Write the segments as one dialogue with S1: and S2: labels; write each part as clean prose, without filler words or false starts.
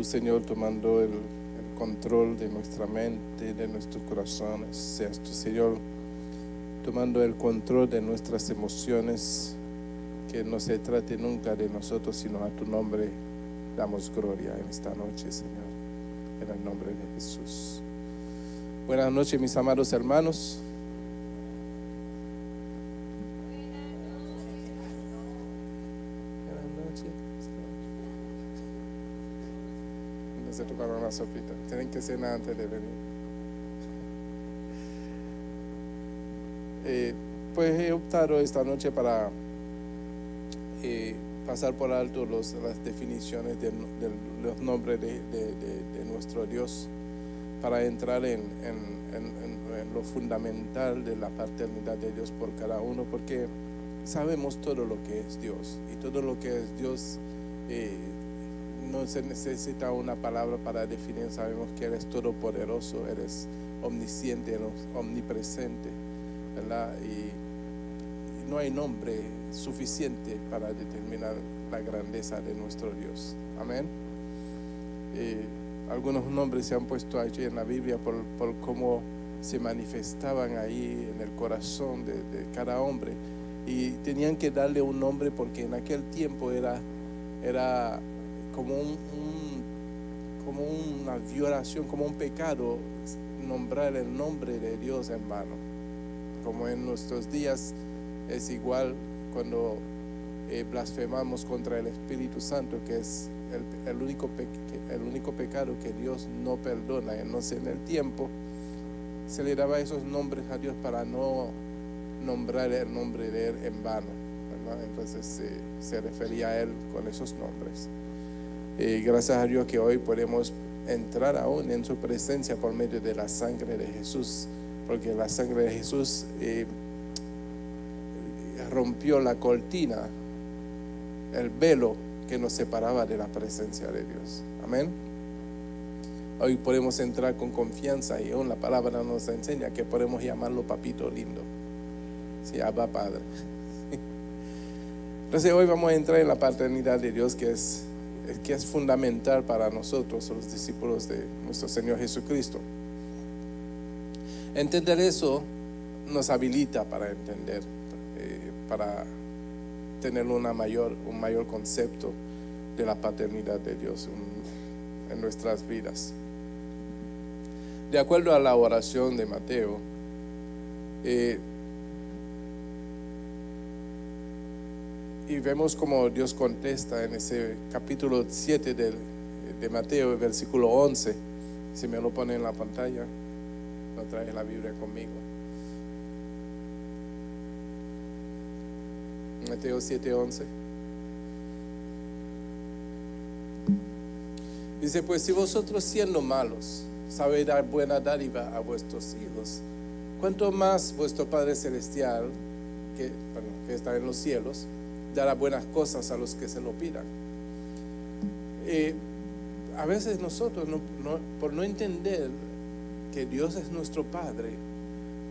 S1: tú, Señor, tomando el control de nuestra mente, de nuestros corazones. Seas tú, Señor, tomando el control de nuestras emociones, que no se trate nunca de nosotros, sino a tu nombre damos gloria en esta noche, Señor, en el nombre de Jesús. Buenas noches, mis amados hermanos. Buenas noches. No se tocaron la sopita, tienen que cenar antes de venir. Pues he optado esta noche para pasar por alto las definiciones de los nombres de nuestro Dios, para entrar en lo fundamental de la paternidad de Dios por cada uno, porque sabemos todo lo que es Dios, y todo lo que es Dios no se necesita una palabra para definir. Sabemos que eres todopoderoso, eres omnisciente, omnipresente, ¿verdad? Y no hay nombre suficiente para determinar la grandeza de nuestro Dios. Amén. Algunos nombres se han puesto allí en la Biblia por cómo se manifestaban ahí en el corazón de cada hombre, y tenían que darle un nombre porque en aquel tiempo era como como una violación, como un pecado nombrar el nombre de Dios en vano. Como en nuestros días es igual cuando blasfemamos contra el Espíritu Santo, que es el único pecado que Dios no perdona. Entonces, en el tiempo se le daba esos nombres a Dios para no nombrar el nombre de Él en vano, ¿verdad? Entonces se refería a Él con esos nombres. Gracias a Dios que hoy podemos entrar aún en su presencia por medio de la sangre de Jesús, porque la sangre de Jesús rompió la cortina, el velo que nos separaba de la presencia de Dios. Amén. Hoy podemos entrar con confianza, y aún la palabra nos enseña que podemos llamarlo papito lindo. Sí, Abba Padre. Entonces hoy vamos a entrar en la paternidad de Dios, que es fundamental para nosotros, los discípulos de nuestro Señor Jesucristo. Entender eso nos habilita para entender, para tener un mayor concepto de la paternidad de Dios en nuestras vidas. De acuerdo a la oración de Mateo, y vemos como Dios contesta en ese capítulo 7 de Mateo, versículo 11. Si me lo pone en la pantalla, no trae la Biblia conmigo. Mateo 7:11. Dice: pues si vosotros, siendo malos, sabéis dar buena dádiva a vuestros hijos, ¿cuánto más vuestro Padre Celestial, que está en los cielos, dará buenas cosas a los que se lo pidan? A veces nosotros, por no entender que Dios es nuestro Padre,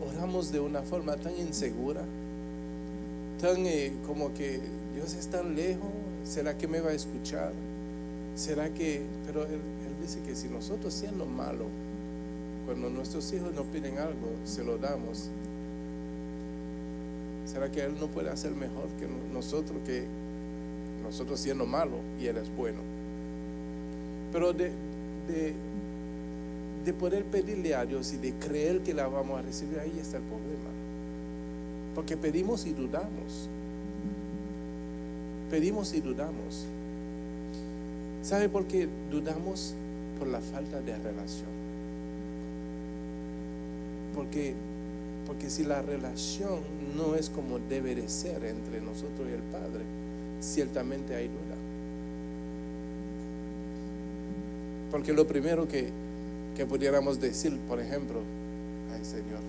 S1: oramos de una forma tan insegura, tan como que Dios es tan lejos. ¿Será que me va a escuchar? ¿Será que? Pero él dice que si nosotros, siendo malos, cuando nuestros hijos nos piden algo, se lo damos, ¿será que Él no puede hacer mejor que nosotros siendo malos, y Él es bueno? Pero de poder pedirle a Dios y de creer que la vamos a recibir, ahí está el problema. Porque pedimos y dudamos. Pedimos y dudamos. ¿Sabe por qué dudamos? Por la falta de relación. Porque si la relación no es como debe de ser entre nosotros y el Padre, ciertamente hay duda. Porque lo primero que pudiéramos decir, por ejemplo: ay, Señor,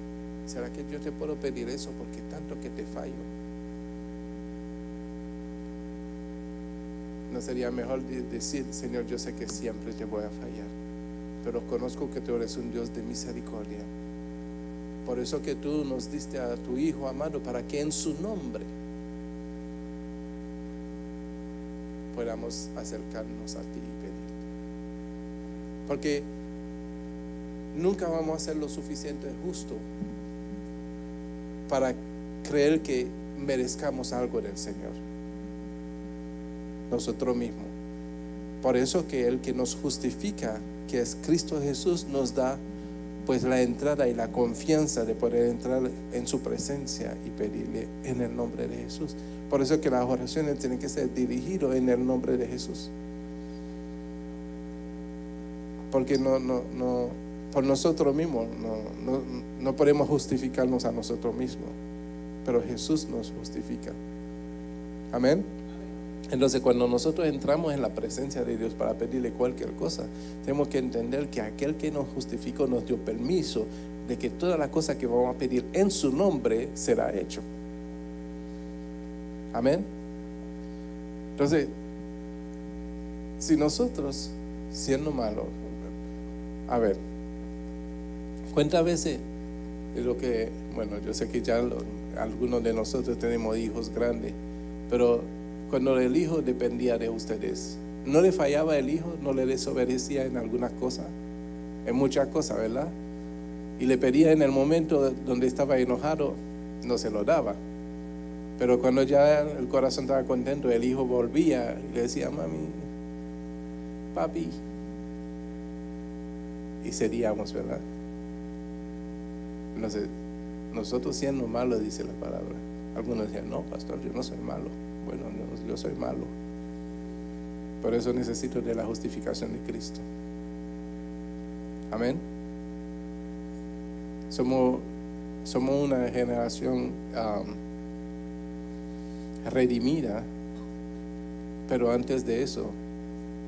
S1: ¿será que yo te puedo pedir eso porque tanto que te fallo? ¿No sería mejor decir: Señor, yo sé que siempre te voy a fallar, pero conozco que tú eres un Dios de misericordia? Por eso que tú nos diste a tu Hijo amado, para que en su nombre podamos acercarnos a ti y pedir. Porque nunca vamos a ser lo suficiente justo para creer que merezcamos algo del Señor, nosotros mismos. Por eso que el que nos justifica, que es Cristo Jesús, nos da pues la entrada y la confianza de poder entrar en su presencia y pedirle en el nombre de Jesús. Por eso que las oraciones tienen que ser dirigidas en el nombre de Jesús. Porque no por nosotros mismos no podemos justificarnos a nosotros mismos, pero Jesús nos justifica. Amén. Entonces, cuando nosotros entramos en la presencia de Dios para pedirle cualquier cosa, tenemos que entender que aquel que nos justificó nos dio permiso de que toda la cosa que vamos a pedir en su nombre será hecho. Amén. Entonces, si nosotros, siendo malos, a ver, ¿cuántas veces es lo que, bueno, yo sé que ya algunos de nosotros tenemos hijos grandes, pero cuando el hijo dependía de ustedes, ¿no le fallaba el hijo? ¿No le desobedecía en algunas cosas? En muchas cosas, ¿verdad? Y le pedía en el momento donde estaba enojado, no se lo daba. Pero cuando ya el corazón estaba contento, el hijo volvía y le decía, mami, papi, y seríamos, ¿verdad? Entonces, nosotros siendo malos, dice la palabra. Algunos decían, no, pastor, yo no soy malo. Bueno, no, yo soy malo. Por eso necesito de la justificación de Cristo. Amén. Somos una generación redimida, pero antes de eso,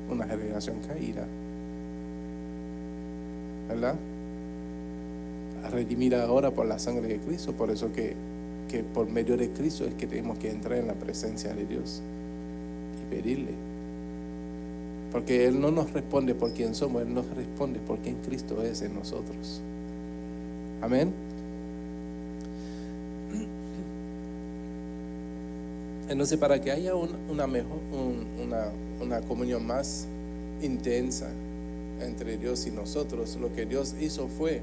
S1: una generación caída. ¿Verdad? Redimida ahora por la sangre de Cristo. Por eso que por medio de Cristo es que tenemos que entrar en la presencia de Dios y pedirle. Porque Él no nos responde por quién somos, Él nos responde por quién Cristo es en nosotros. Amén. Entonces, para que haya una comunión más intensa entre Dios y nosotros, lo que Dios hizo fue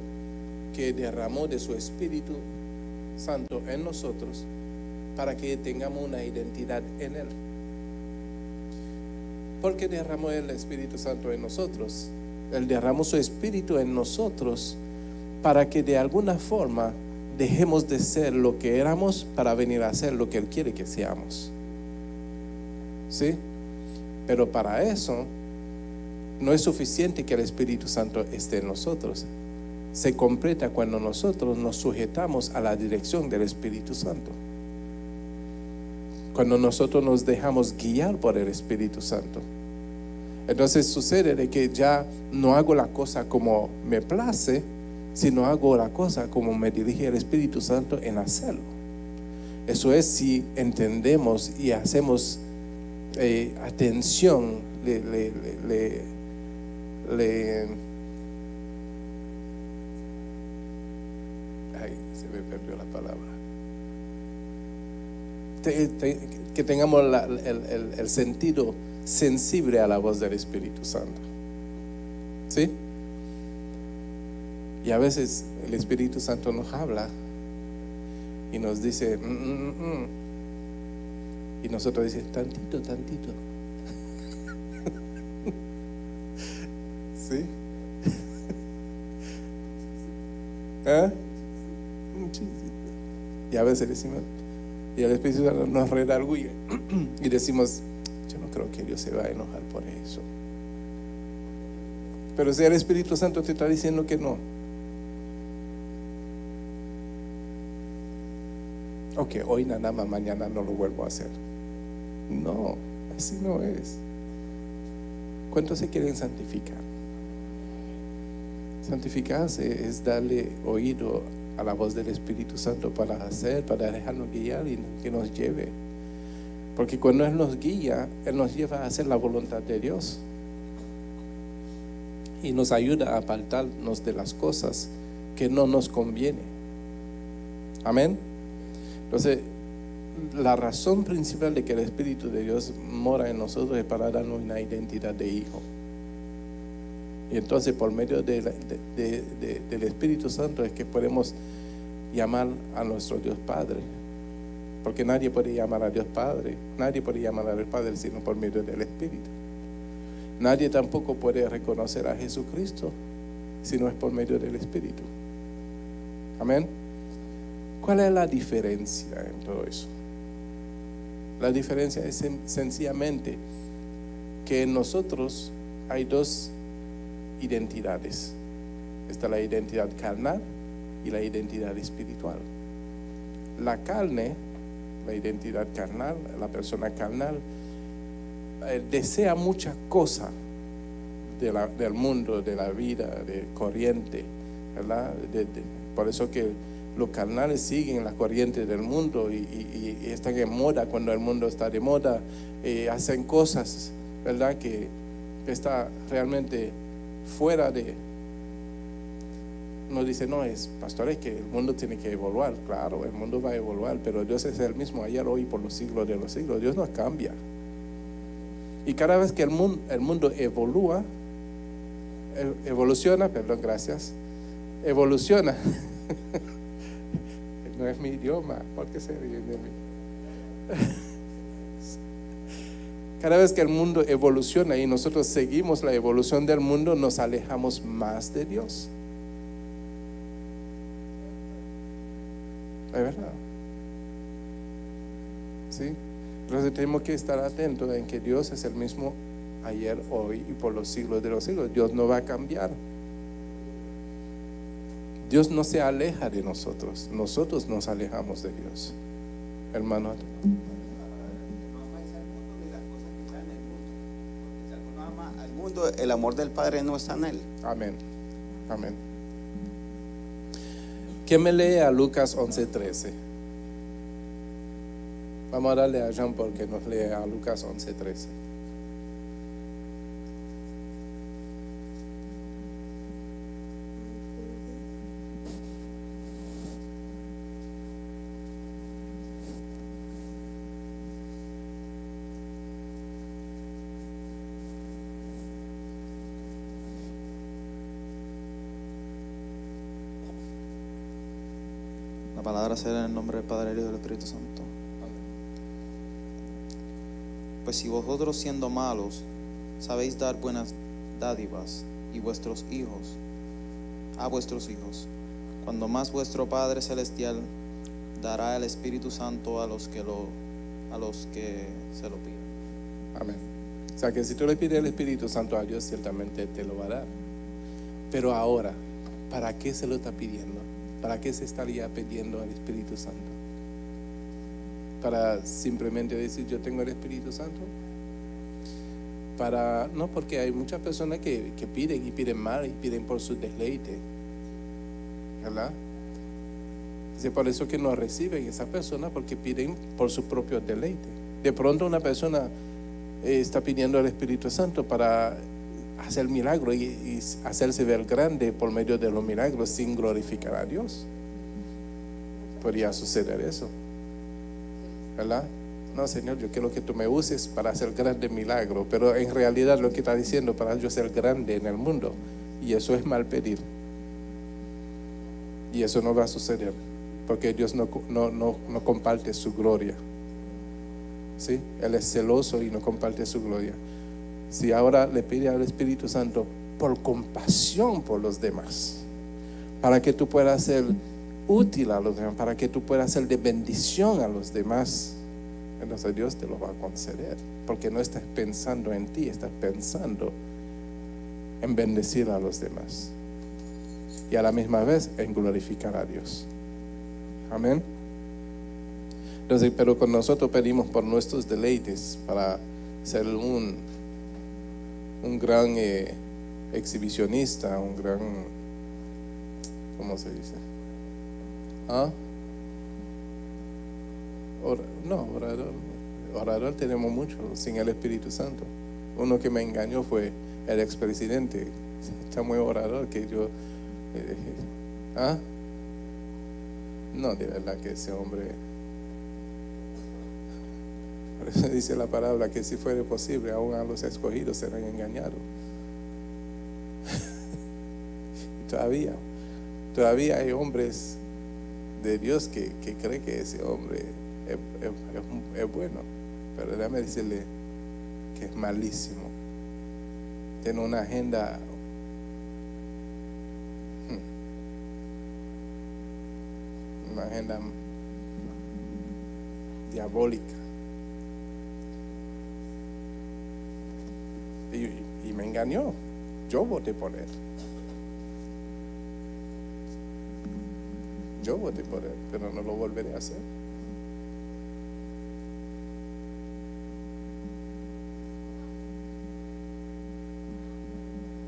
S1: que derramó de su Espíritu Santo en nosotros para que tengamos una identidad en Él. ¿Por qué derramó el Espíritu Santo en nosotros? Él derramó su Espíritu en nosotros para que de alguna forma dejemos de ser lo que éramos para venir a ser lo que Él quiere que seamos. ¿Sí? Pero para eso no es suficiente que el Espíritu Santo esté en nosotros. Se completa cuando nosotros nos sujetamos a la dirección del Espíritu Santo. Cuando nosotros nos dejamos guiar por el Espíritu Santo. Entonces sucede de que ya no hago la cosa como me place, sino hago la cosa como me dirige el Espíritu Santo en hacerlo. Eso es si entendemos y hacemos atención, ay, se me perdió la palabra. Que tengamos el sentido sensible a la voz del Espíritu Santo. ¿Sí? Y a veces el Espíritu Santo nos habla y nos dice y nosotros decimos tantito ¿sí? ¿Eh? Y a veces decimos, y el Espíritu Santo nos redarguye y decimos, yo no creo que Dios se va a enojar por eso. Pero si el Espíritu Santo te está diciendo que no, ok, hoy nada más, mañana no lo vuelvo a hacer. No, así no es. ¿Cuántos se quieren santificar? Santificarse es darle oído a la voz del Espíritu Santo para hacer, para dejarnos guiar y que nos lleve. Porque cuando Él nos guía, Él nos lleva a hacer la voluntad de Dios y nos ayuda a apartarnos de las cosas que no nos convienen. Amén. Entonces, la razón principal de que el Espíritu de Dios mora en nosotros es para darnos una identidad de hijo. Y entonces por medio del Espíritu Santo es que podemos llamar a nuestro Dios Padre. Porque nadie puede llamar a Dios Padre, nadie puede llamar a Dios Padre sino por medio del Espíritu. Nadie tampoco puede reconocer a Jesucristo si no es por medio del Espíritu. Amén. ¿Cuál es la diferencia en todo eso? La diferencia es sencillamente que en nosotros hay dos identidades. Está la identidad carnal y la identidad espiritual. La carne, la identidad carnal, la persona carnal, desea muchas cosas del mundo, de la vida, de corriente, ¿verdad? Por eso que los carnales siguen las corrientes del mundo y están en moda cuando el mundo está de moda, hacen cosas, ¿verdad? Que está realmente fuera de... Uno dice, no, pastor, es que el mundo tiene que evoluar. Claro, el mundo va a evoluar, pero Dios es el mismo ayer, hoy, por los siglos de los siglos. Dios no cambia. Y cada vez que el mundo evoluciona, no es mi idioma, ¿por qué se ríen de mí? Cada vez que el mundo evoluciona y nosotros seguimos la evolución del mundo, nos alejamos más de Dios. Es verdad. ¿Sí? Entonces tenemos que estar atentos en que Dios es el mismo ayer, hoy y por los siglos de los siglos. Dios no va a cambiar. Dios no se aleja de nosotros. Nosotros nos alejamos de Dios. Hermano.
S2: No amáis al mundo ni las cosas que están en el mundo. Porque si alguno ama al mundo, el amor del Padre no está en él.
S1: Amén. Amén. ¿Quién me lee a Lucas 11:13? Vamos a darle a Jean porque nos lee a Lucas 11:13.
S3: La palabra será en el nombre del Padre, del Hijo y del Espíritu Santo. Pues si vosotros siendo malos sabéis dar buenas dádivas a vuestros hijos, cuando más vuestro Padre Celestial dará el Espíritu Santo a los que se lo piden.
S1: Amén. O sea que si tú le pides el Espíritu Santo a Dios, ciertamente te lo va a dar. Pero ahora, ¿para qué se lo está pidiendo? ¿Para qué se estaría pidiendo al Espíritu Santo? ¿Para simplemente decir yo tengo el Espíritu Santo? No, porque hay muchas personas que piden y piden mal y piden por su deleite, ¿verdad? Dice, por eso que no reciben esa persona, porque piden por su propio deleite. De pronto una persona está pidiendo al Espíritu Santo para hacer milagro y hacerse ver grande por medio de los milagros sin glorificar a Dios. Podría suceder eso, ¿verdad? No, Señor, yo quiero que tú me uses para hacer grande milagro, pero en realidad lo que está diciendo para yo ser grande en el mundo, y eso es mal pedir, y eso no va a suceder porque Dios no comparte su gloria. ¿Sí? Él es celoso y no comparte su gloria. Si ahora le pide al Espíritu Santo por compasión por los demás, para que tú puedas ser útil a los demás, para que tú puedas ser de bendición a los demás, entonces Dios te lo va a conceder, porque no estás pensando en ti, estás pensando en bendecir a los demás y a la misma vez en glorificar a Dios. Amén. Entonces, pero con nosotros pedimos por nuestros deleites para ser un gran exhibicionista, un gran, ¿cómo se dice? Orador tenemos mucho sin el Espíritu Santo. Uno que me engañó fue el expresidente. Está muy orador que yo no, de verdad que ese hombre, por eso dice la palabra que si fuera posible aún a los escogidos serán engañados. Todavía hay hombres de Dios que creen que ese hombre es bueno, pero déjame decirle que es malísimo. Tiene una agenda diabólica. Y me engañó. Yo voté por él. Yo voté por él, pero no lo volveré a hacer.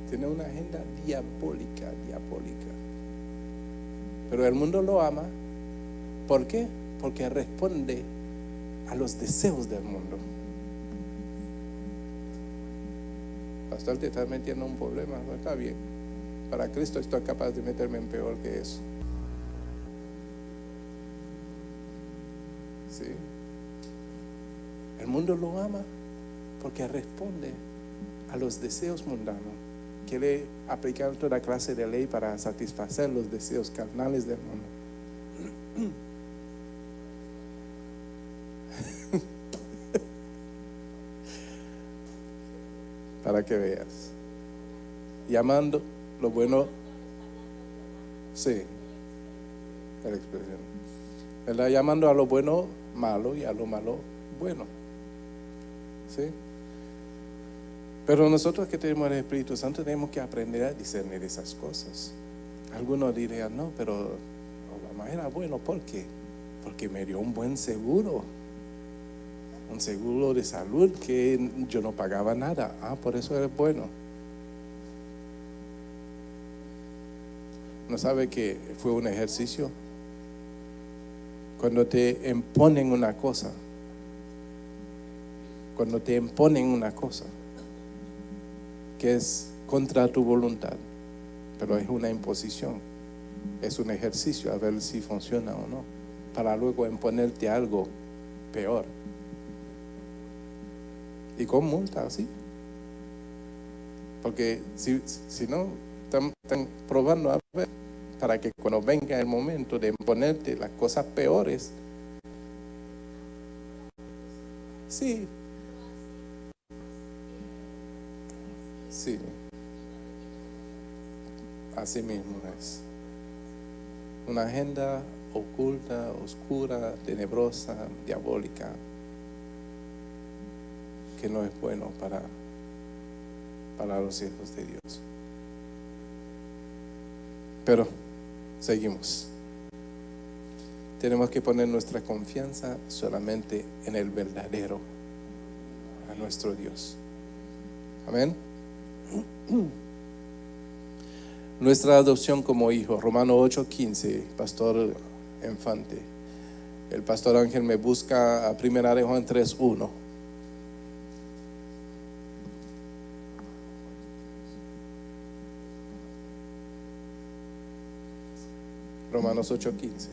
S1: Tiene una agenda diabólica. Pero el mundo lo ama. ¿Por qué? Porque responde a los deseos del mundo. Pastor, te estás metiendo en un problema. No está bien. Para Cristo estoy capaz de meterme en peor que eso. ¿Sí? El mundo lo ama porque responde a los deseos mundanos. Quiere aplicar toda clase de ley para satisfacer los deseos carnales del mundo. Para que veas. Llamando lo bueno. Sí. La expresión. ¿Verdad? Llamando a lo bueno malo y a lo malo bueno. ¿Sí? Pero nosotros que tenemos el Espíritu Santo tenemos que aprender a discernir esas cosas. Algunos dirían, no, pero Obama era bueno. ¿Por qué? Porque me dio un buen seguro. Un seguro de salud que yo no pagaba nada. Por eso es bueno. ¿No sabe que fue un ejercicio? Cuando te imponen una cosa, que es contra tu voluntad, pero es una imposición, es un ejercicio a ver si funciona o no, para luego imponerte algo peor. Y con multa, ¿sí? Porque si no, están probando a ver, para que cuando venga el momento de imponerte las cosas peores, sí, así mismo es. Una agenda oculta, oscura, tenebrosa, diabólica, que no es bueno para los hijos de Dios. Pero seguimos. Tenemos que poner nuestra confianza solamente en el verdadero, a nuestro Dios. Amén. Nuestra adopción como hijos, Romanos 8:15, Pastor Infante. El Pastor Ángel me busca a 1 de Juan 3:1. Romanos 8:15.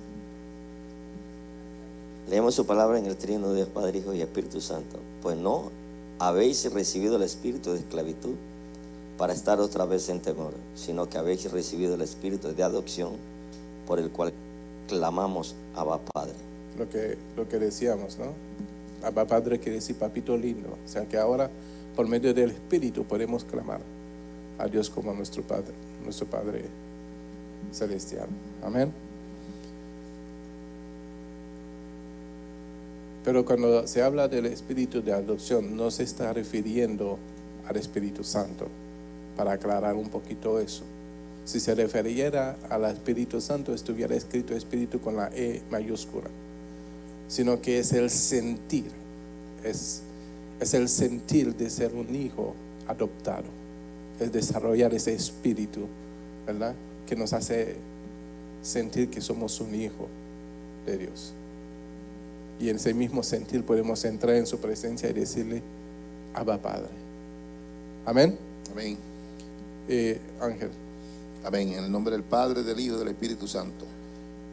S4: Leemos su palabra en el trino de Padre, Hijo y Espíritu Santo. Pues no habéis recibido el espíritu de esclavitud para estar otra vez en temor, sino que habéis recibido el espíritu de adopción, por el cual clamamos Abba Padre.
S1: Lo que decíamos, ¿no? Abba Padre quiere decir papito lindo. O sea que ahora, por medio del espíritu, podemos clamar a Dios como nuestro Padre celestial. Amén. Pero cuando se habla del espíritu de adopción, no se está refiriendo al Espíritu Santo, para aclarar un poquito eso. Si se refiriera al Espíritu Santo, estuviera escrito espíritu con la E mayúscula, sino que es el sentir, es el sentir de ser un hijo adoptado, es desarrollar ese espíritu, ¿verdad?, que nos hace sentir que somos un hijo de Dios. Y en ese mismo sentir podemos entrar en su presencia y decirle Abba Padre. Amén.
S5: Amén.
S1: Ángel.
S5: Amén. En el nombre del Padre, del Hijo y del Espíritu Santo.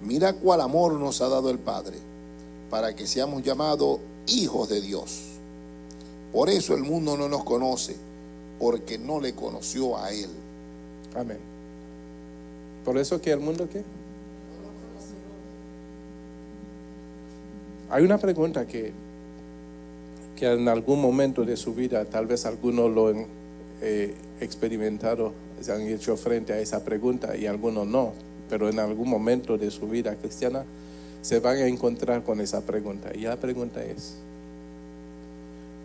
S5: Mira cuál amor nos ha dado el Padre, para que seamos llamados hijos de Dios. Por eso el mundo no nos conoce, porque no le conoció a Él.
S1: Amén. Por eso que el mundo, ¿qué? Hay una pregunta que en algún momento de su vida, tal vez algunos lo han experimentado, se han hecho frente a esa pregunta y algunos no, pero en algún momento de su vida cristiana se van a encontrar con esa pregunta. Y la pregunta es,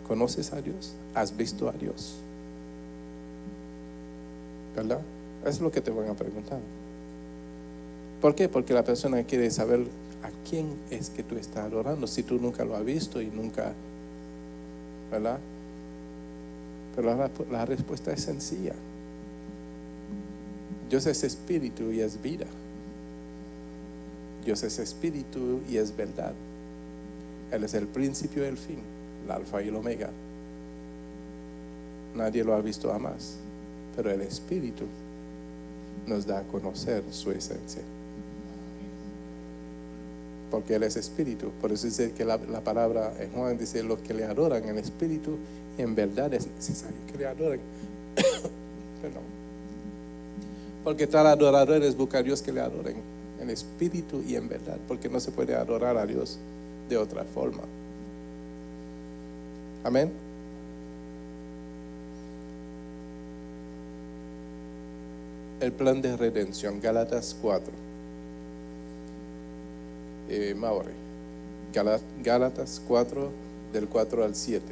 S1: ¿conoces a Dios? ¿Has visto a Dios? ¿Verdad? Es lo que te van a preguntar. ¿Por qué? Porque la persona quiere saber a quién es que tú estás adorando, si tú nunca lo has visto y nunca, ¿verdad? Pero la respuesta es sencilla. Dios es espíritu y es vida. Dios es espíritu y es verdad. Él es el principio y el fin, el alfa y el omega. Nadie lo ha visto jamás, pero el espíritu nos da a conocer su esencia. Porque Él es espíritu. Por eso dice que la palabra en Juan dice: los que le adoran en espíritu y en verdad es necesario que le adoren. Perdón. Porque tal adorador es buscar a Dios que le adoren en espíritu y en verdad, porque no se puede adorar a Dios de otra forma. Amén. El plan de redención, Gálatas 4. Maure, Gálatas 4, del 4 al 7.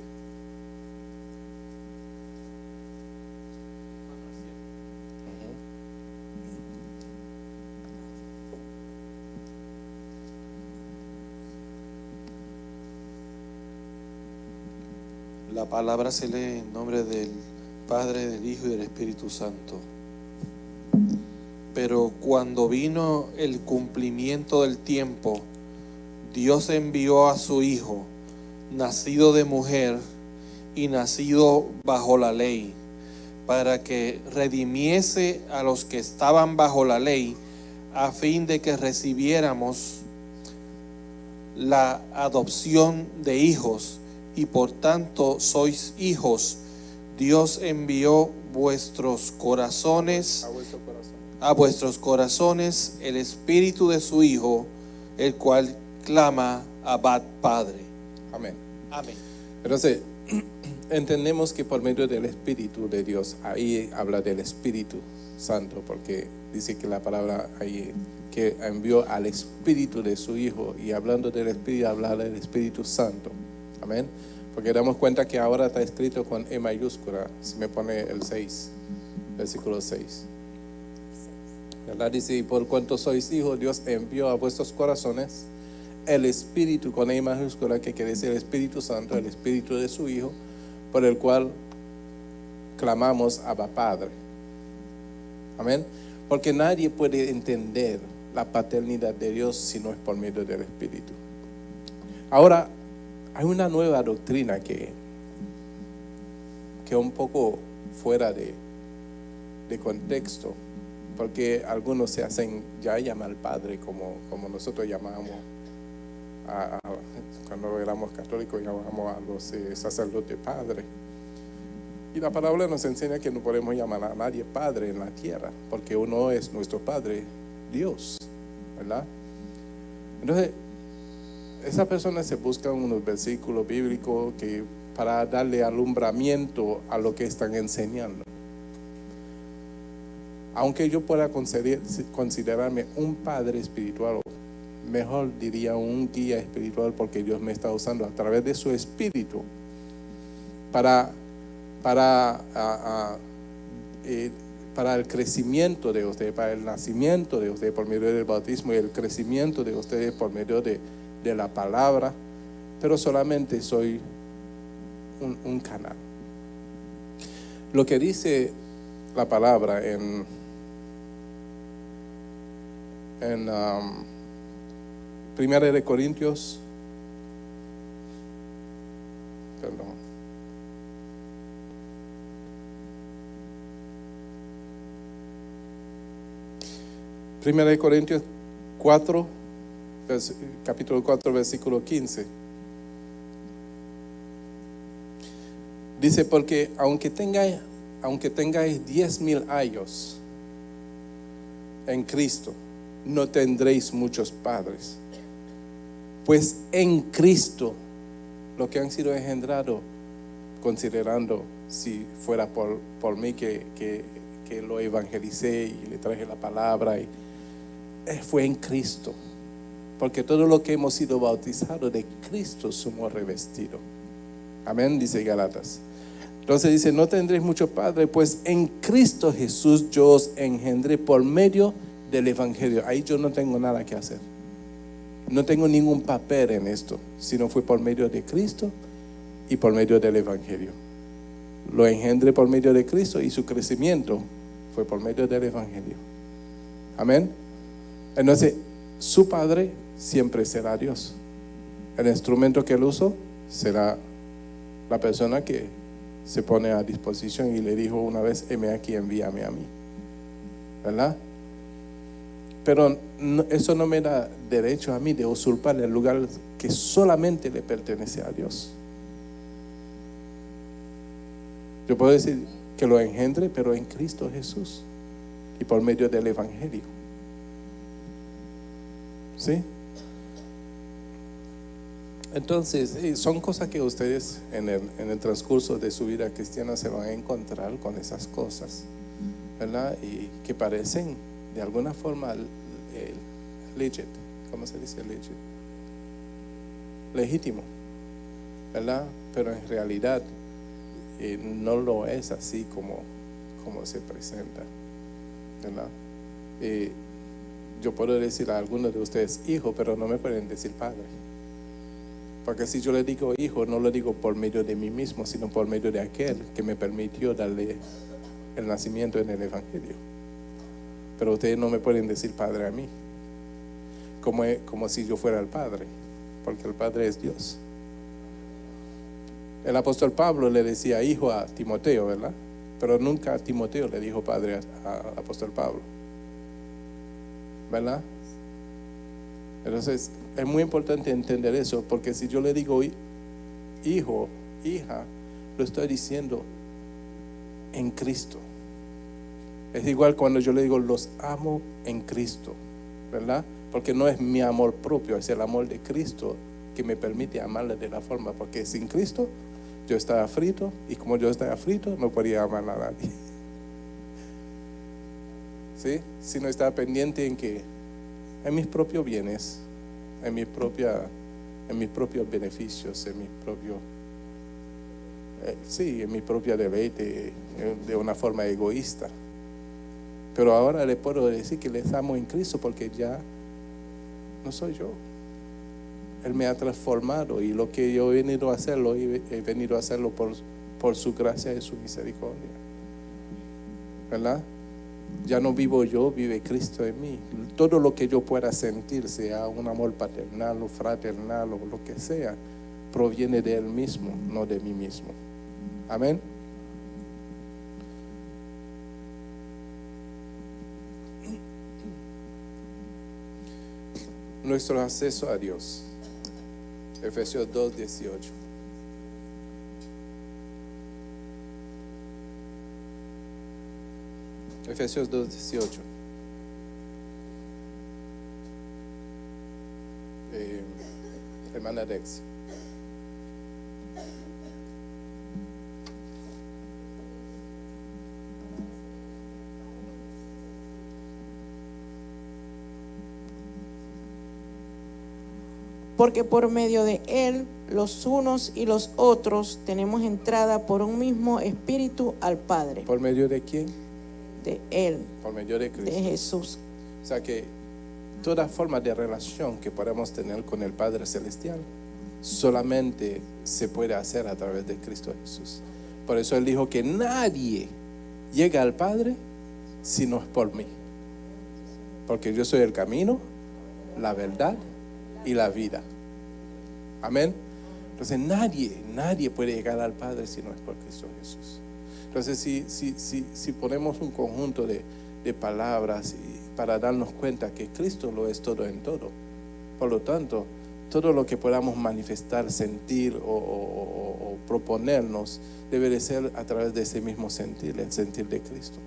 S6: La palabra se lee en nombre del Padre, del Hijo y del Espíritu Santo. Pero cuando vino el cumplimiento del tiempo, Dios envió a su Hijo, nacido de mujer y nacido bajo la ley, para que redimiese a los que estaban bajo la ley, a fin de que recibiéramos la adopción de hijos, y por tanto sois hijos. Dios envió a vuestros corazones el espíritu de su Hijo, el cual clama: Abba, Padre.
S1: Amén.
S6: Amén.
S1: Entonces, entendemos que por medio del Espíritu de Dios, ahí habla del Espíritu Santo, porque dice que la palabra ahí, que envió al Espíritu de su Hijo, y hablando del Espíritu, habla del Espíritu Santo. Amén. Porque damos cuenta que ahora está escrito con E mayúscula, si me pone el 6, versículo 6. ¿Verdad? Dice: y por cuanto sois hijos, Dios envió a vuestros corazones el Espíritu con E mayúscula, que quiere decir el Espíritu Santo, el Espíritu de su Hijo, por el cual clamamos Abba, Padre. Amén. Porque nadie puede entender la paternidad de Dios si no es por medio del Espíritu. Ahora, hay una nueva doctrina que un poco fuera de contexto, porque algunos se hacen ya llamar Padre, como nosotros llamamos cuando éramos católicos, llamamos a los sacerdotes Padre. Y la palabra nos enseña que no podemos llamar a nadie Padre en la tierra, porque uno es nuestro Padre, Dios, ¿verdad? Entonces, esas personas se buscan unos versículos bíblicos para darle alumbramiento a lo que están enseñando. Aunque yo pueda considerarme un padre espiritual, mejor diría un guía espiritual, porque Dios me está usando a través de su espíritu para el crecimiento de ustedes, para el nacimiento de ustedes por medio del bautismo, y el crecimiento de ustedes por medio de la palabra. Pero solamente soy un canal. Lo que dice la palabra en Primera de Corintios, Primera de Corintios 4, capítulo 4, versículo 15. Dice: porque aunque tengáis 10,000 años, en Cristo no tendréis muchos padres, pues en Cristo los que han sido engendrados, considerando si fuera por mí que lo evangelicé y le traje la palabra, fue en Cristo, porque todo lo que hemos sido bautizados de Cristo somos revestidos. Amén, dice Gálatas. Entonces dice, no tendréis muchos padres, pues en Cristo Jesús yo os engendré por medio del evangelio. Ahí yo no tengo nada que hacer, no tengo ningún papel en esto, sino fue por medio de Cristo y por medio del evangelio. Lo engendré por medio de Cristo y su crecimiento fue por medio del evangelio. Amén. Entonces su padre siempre será Dios. El instrumento que él usó será la persona que se pone a disposición y le dijo una vez, heme aquí, envíame a mí, ¿verdad? Pero eso no me da derecho a mí de usurpar el lugar que solamente le pertenece a Dios. Yo puedo decir que lo engendre, pero en Cristo Jesús y por medio del evangelio. ¿Sí? Entonces, son cosas que ustedes en el transcurso de su vida cristiana se van a encontrar con esas cosas, ¿verdad? Y que parecen de alguna forma legit, ¿cómo se dice legit? Legítimo, ¿verdad? Pero en realidad no lo es así como se presenta, ¿verdad? Yo puedo decir a algunos de ustedes hijo, pero no me pueden decir padre. Porque si yo le digo hijo, no lo digo por medio de mí mismo, sino por medio de aquel que me permitió darle el nacimiento en el evangelio. Pero ustedes no me pueden decir padre a mí, como si yo fuera el padre, porque el padre es Dios. El apóstol Pablo le decía hijo a Timoteo, ¿verdad? Pero nunca a Timoteo le dijo padre al apóstol Pablo, ¿verdad? Entonces es muy importante entender eso, porque si yo le digo hijo, hija, lo estoy diciendo en Cristo. Es igual cuando yo le digo los amo en Cristo, ¿verdad? Porque no es mi amor propio, es el amor de Cristo que me permite amarle de la forma, porque sin Cristo yo estaba frito, y como yo estaba frito no podía amar a nadie. ¿Sí? Si no estaba pendiente en mis propios bienes, en mis propios beneficios, en mi propia deleite, de una forma egoísta. Pero ahora le puedo decir que les amo en Cristo, porque ya no soy yo. Él me ha transformado, y lo que yo he venido a hacerlo, he venido a hacerlo por su gracia y su misericordia, ¿verdad? Ya no vivo yo, vive Cristo en mí. Todo lo que yo pueda sentir, sea un amor paternal o fraternal o lo que sea, proviene de Él mismo, no de mí mismo. Amén. Nuestro acceso a Dios. Efesios 2:18. Efesios 2:18. Hermana Dex.
S7: Porque por medio de Él, los unos y los otros, tenemos entrada por un mismo Espíritu al Padre.
S1: ¿Por medio de quién?
S7: De Él,
S1: Por medio de Cristo.
S7: de Jesús.
S1: O sea que toda forma de relación que podamos tener con el Padre Celestial solamente se puede hacer a través de Cristo Jesús. Por eso Él dijo que nadie llega al Padre si no es por mí. Porque yo soy el camino, la verdad y la vida. Amén. Entonces nadie puede llegar al Padre si no es por Cristo Jesús. Entonces si ponemos un conjunto de palabras para darnos cuenta que Cristo lo es todo en todo, por lo tanto todo lo que podamos manifestar, sentir o proponernos debe de ser a través de ese mismo sentir, el sentir de Cristo.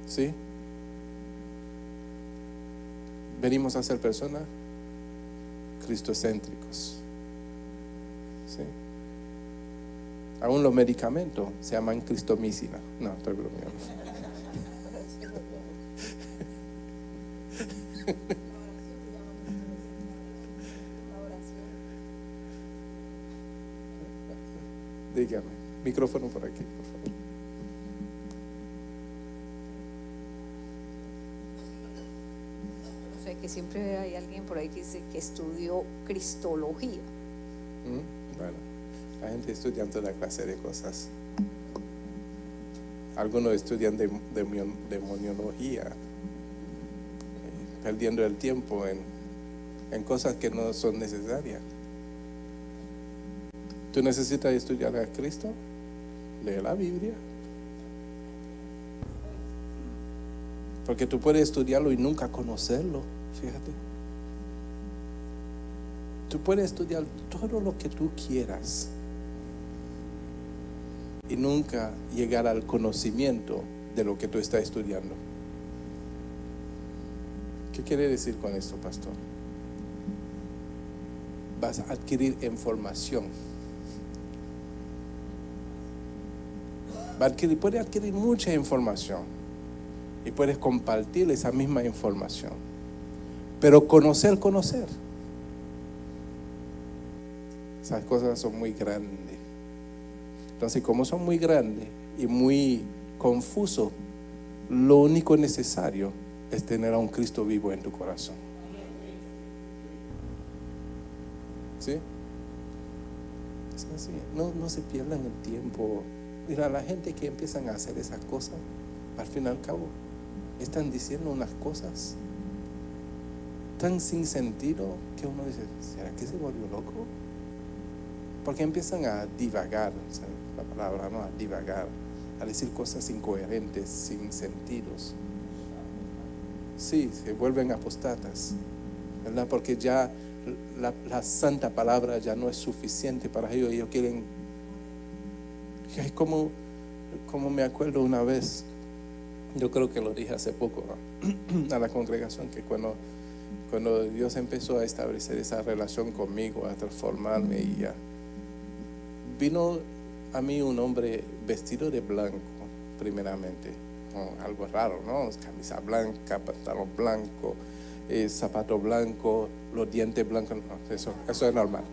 S1: ¿Sí? venimos a ser personas cristocéntricos. ¿Sí? Aún los medicamentos se llaman cristomicina. No, estoy bromeando. Dígame, micrófono por aquí, por favor.
S8: O sea, que siempre hay alguien por ahí que dice que estudió cristología.
S1: Bueno, la gente estudia toda clase de cosas. Algunos estudian demoniología, perdiendo el tiempo en cosas que no son necesarias. ¿Tú necesitas estudiar a Cristo? Lee la Biblia. Porque tú puedes estudiarlo y nunca conocerlo, fíjate. Tú puedes estudiar todo lo que tú quieras y nunca llegar al conocimiento de lo que tú estás estudiando. ¿Qué quiere decir con esto, pastor? Vas a adquirir información. Puedes adquirir mucha información y puedes compartir esa misma información. Pero conocer. Esas cosas son muy grandes. Entonces, como son muy grandes y muy confusos, lo único necesario es tener a un Cristo vivo en tu corazón. ¿Sí? Es así. No se pierdan el tiempo. Mira, la gente que empiezan a hacer esas cosas, al fin y al cabo, están diciendo unas cosas tan sin sentido que uno dice, ¿será que se volvió loco? Porque empiezan a divagar, o sea, la palabra, ¿no? A divagar, a decir cosas incoherentes, sin sentidos. Sí, se vuelven apostatas, ¿verdad? Porque ya la santa palabra ya no es suficiente para ellos. Ellos quieren, es como me acuerdo una vez, yo creo que lo dije hace poco, ¿no? A la congregación, que cuando Dios empezó a establecer esa relación conmigo, a transformarme, y ya vino a mí un hombre vestido de blanco, primeramente, algo raro, ¿no? Camisa blanca, pantalón blanco, zapato blanco, los dientes blancos. No, eso es normal.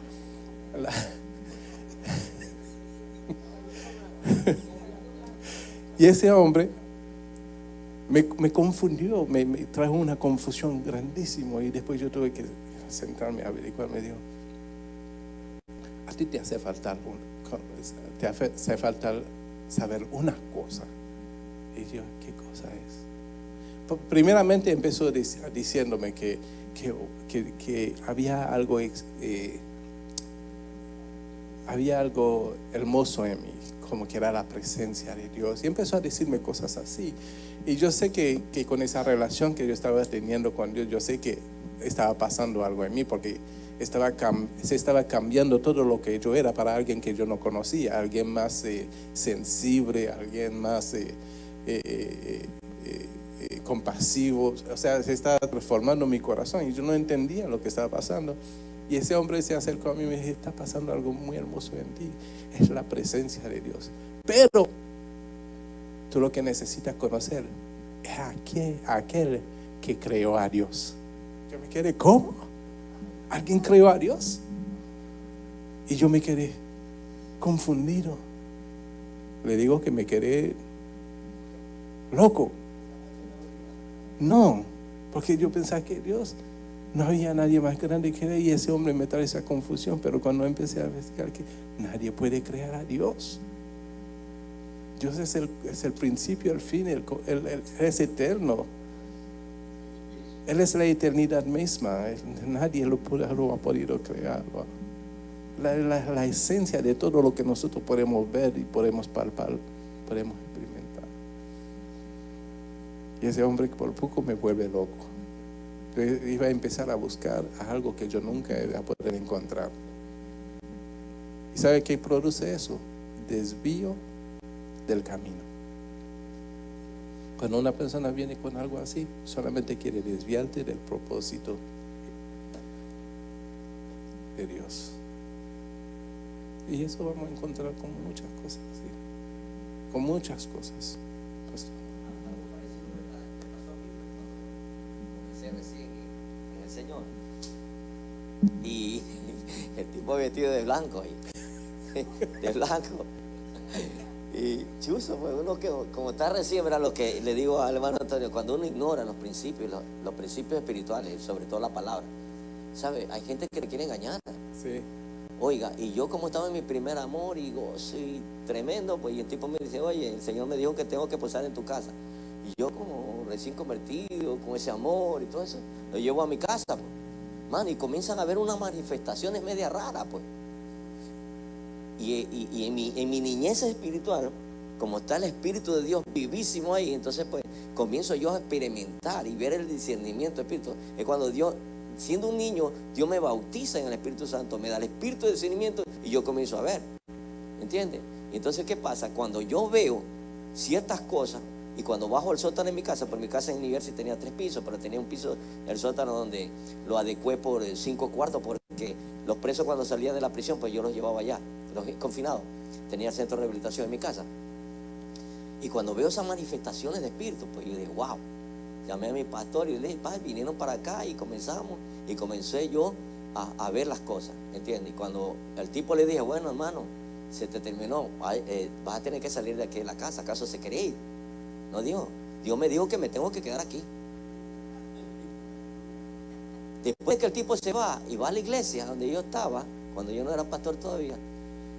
S1: Y ese hombre me confundió, me trajo una confusión grandísima, y después yo tuve que sentarme a averiguar. Me dijo, a ti te hace falta saber una cosa. Y yo, ¿qué cosa es? Primeramente empezó diciéndome que había algo hermoso en mí, como que era la presencia de Dios, y empezó a decirme cosas así. Y yo sé que con esa relación que yo estaba teniendo con Dios, yo sé que estaba pasando algo en mí, porque se estaba cambiando todo lo que yo era para alguien que yo no conocía, alguien más sensible, alguien más compasivo. O sea, se estaba transformando mi corazón y yo no entendía lo que estaba pasando. Y ese hombre se acercó a mí y me dijo, está pasando algo muy hermoso en ti, es la presencia de Dios. Pero tú lo que necesitas conocer es aquel que creó a Dios. Yo me quedé, ¿cómo? ¿Alguien creó a Dios? Y yo me quedé confundido. Le digo que me quedé loco. No, porque yo pensaba que Dios, no había nadie más grande que Él, y ese hombre me trae esa confusión. Pero cuando empecé a investigar, que nadie puede crear a Dios. Dios es el principio, el fin, Él es eterno. Él es la eternidad misma. Nadie lo ha podido crear. La esencia de todo lo que nosotros podemos ver y podemos palpar, podemos experimentar. Y ese hombre por poco me vuelve loco. Yo iba a empezar a buscar algo que yo nunca iba a poder encontrar. ¿Y sabe qué produce eso? Desvío del camino. Cuando una persona viene con algo así, solamente quiere desviarte del propósito de Dios. Y eso vamos a encontrar con muchas cosas, ¿sí? Con muchas cosas, pastor.
S4: Comencé recién en el Señor. Y el tipo vestido de blanco ahí, de blanco. Y chuzo, pues uno que como está recién, ¿verdad? Lo que le digo al hermano Antonio, cuando uno ignora los principios espirituales, sobre todo la palabra, ¿sabe? Hay gente que le quiere engañar.
S1: Sí.
S4: Oiga, y yo como estaba en mi primer amor y gozo y tremendo, pues y el tipo me dice, oye, el Señor me dijo que tengo que posar en tu casa. Y yo como recién convertido, con ese amor y todo eso, lo llevo a mi casa, pues. Man, y comienzan a haber unas manifestaciones media raras, pues. Y en mi niñez espiritual, como está el Espíritu de Dios vivísimo ahí, entonces pues comienzo yo a experimentar y ver el discernimiento espiritual. Es cuando Dios, siendo un niño, Dios me bautiza en el Espíritu Santo, me da el Espíritu de discernimiento y yo comienzo a ver, ¿entiendes? Y entonces, ¿qué pasa? Cuando yo veo ciertas cosas y cuando bajo al sótano en mi casa, por mi casa en New Jersey tenía 3 pisos, pero tenía un piso, el sótano donde lo adecué por 5 cuartos, porque los presos cuando salían de la prisión, pues yo los llevaba allá, los confinados. Tenía centro de rehabilitación en mi casa. Y cuando veo esas manifestaciones de espíritu, pues yo dije, wow. Llamé a mi pastor y le dije, padre, vinieron para acá y comenzamos. Y comencé yo a ver las cosas, ¿entiendes? Y cuando el tipo le dije, bueno, hermano, se te terminó, vas a tener que salir de aquí de la casa, ¿acaso se quería ir? No, Dios me dijo que me tengo que quedar aquí. Después que el tipo se va y va a la iglesia donde yo estaba, cuando yo no era pastor todavía,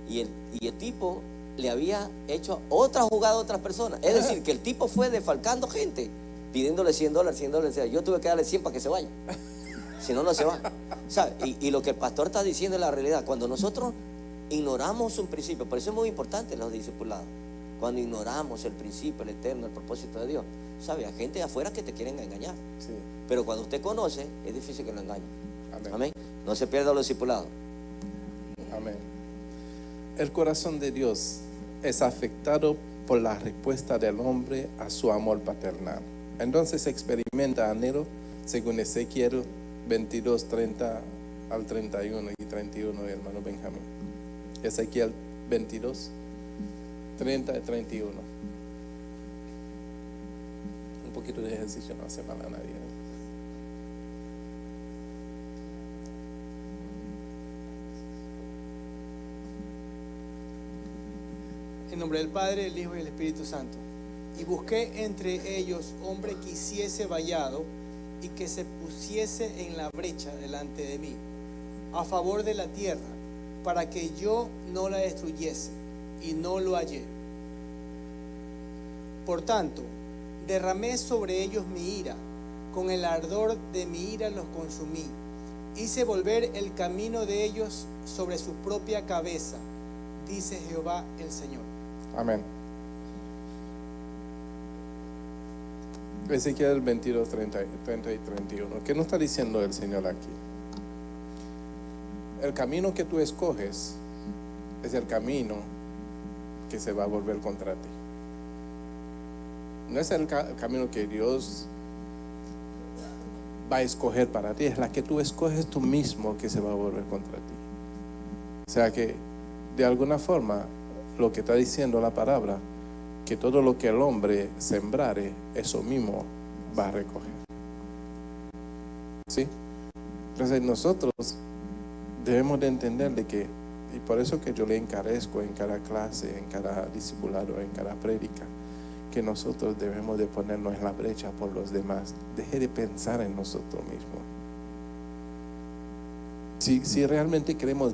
S4: y el tipo le había hecho otra jugada a otras personas. Es decir, que el tipo fue defalcando gente, pidiéndole $100. Yo tuve que darle 100 para que se vaya. Si no, no se va. ¿Sabe? Y lo que el pastor está diciendo es la realidad. Cuando nosotros ignoramos un principio, por eso es muy importante los discipulados. Cuando ignoramos el principio, el eterno, el propósito de Dios, ¿sabe? Hay gente de afuera que te quieren engañar.
S1: Sí.
S4: Pero cuando usted conoce, es difícil que lo engañe.
S1: Amén.
S4: Amén. No se pierda los discipulados.
S1: Amén. El corazón de Dios es afectado por la respuesta del hombre a su amor paternal. Entonces experimenta anhelo, según Ezequiel 22, 30 al 31 y 31, hermano Benjamín. Ezequiel 22, 30 y 31. Un poquito de ejercicio no hace mal a nadie.
S9: En nombre del Padre, del Hijo y del Espíritu Santo. Y busqué entre ellos hombre que hiciese vallado y que se pusiese en la brecha delante de mí, a favor de la tierra, para que yo no la destruyese, y no lo hallé. Por tanto, derramé sobre ellos mi ira, con el ardor de mi ira los consumí. Hice volver el camino de ellos sobre su propia cabeza, dice Jehová el Señor.
S1: Amén. Ezequiel 22, 30 y 31. ¿Qué nos está diciendo el Señor aquí? El camino que tú escoges es el camino que se va a volver contra ti. No es el camino que Dios va a escoger para ti, es la que tú escoges tú mismo que se va a volver contra ti. O sea que de alguna forma lo que está diciendo la palabra, que todo lo que el hombre sembrare, eso mismo va a recoger. ¿Sí? Entonces nosotros debemos de entender de que, y por eso que yo le encarezco en cada clase, en cada discipulado, en cada prédica, que nosotros debemos de ponernos en la brecha por los demás. Deje de pensar en nosotros mismos. Si realmente queremos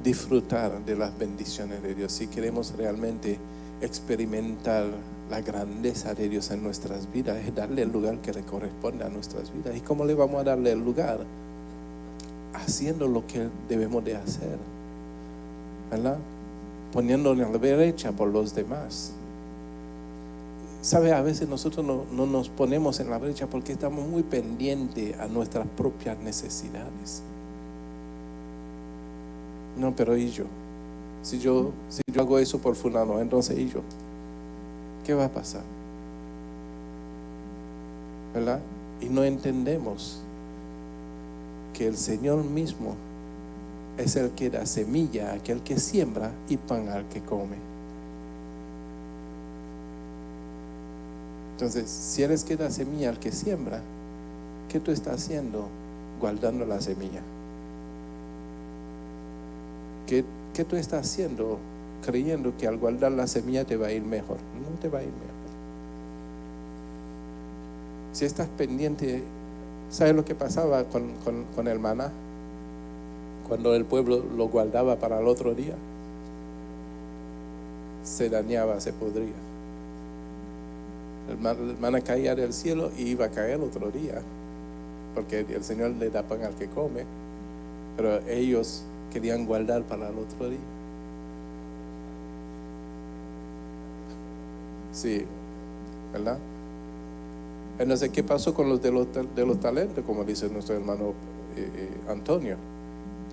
S1: disfrutar de las bendiciones de Dios, si queremos realmente experimentar la grandeza de Dios en nuestras vidas, es darle el lugar que le corresponde a nuestras vidas. ¿Y cómo le vamos a darle el lugar? Haciendo lo que debemos de hacer, ¿verdad? Poniéndonos en la brecha por los demás. ¿Sabe? A veces nosotros no nos ponemos en la brecha porque estamos muy pendientes a nuestras propias necesidades. No, pero ¿y yo? Si yo hago eso por fulano, entonces ¿y yo? ¿Qué va a pasar? ¿Verdad? Y no entendemos que el Señor mismo es el que da semilla a aquel que siembra y pan al que come. Entonces, si eres que da semilla al que siembra, ¿qué tú estás haciendo? Guardando la semilla. ¿Qué tú estás haciendo creyendo que al guardar la semilla te va a ir mejor? No te va a ir mejor. Si estás pendiente, ¿sabes lo que pasaba con el maná? Cuando el pueblo lo guardaba para el otro día, se dañaba, se podría. El maná caía del cielo y iba a caer otro día, porque el Señor le da pan al que come, pero ellos querían guardar para el otro día. Sí, ¿verdad? Entonces, ¿qué pasó con los de los talentos? Como dice nuestro hermano Antonio.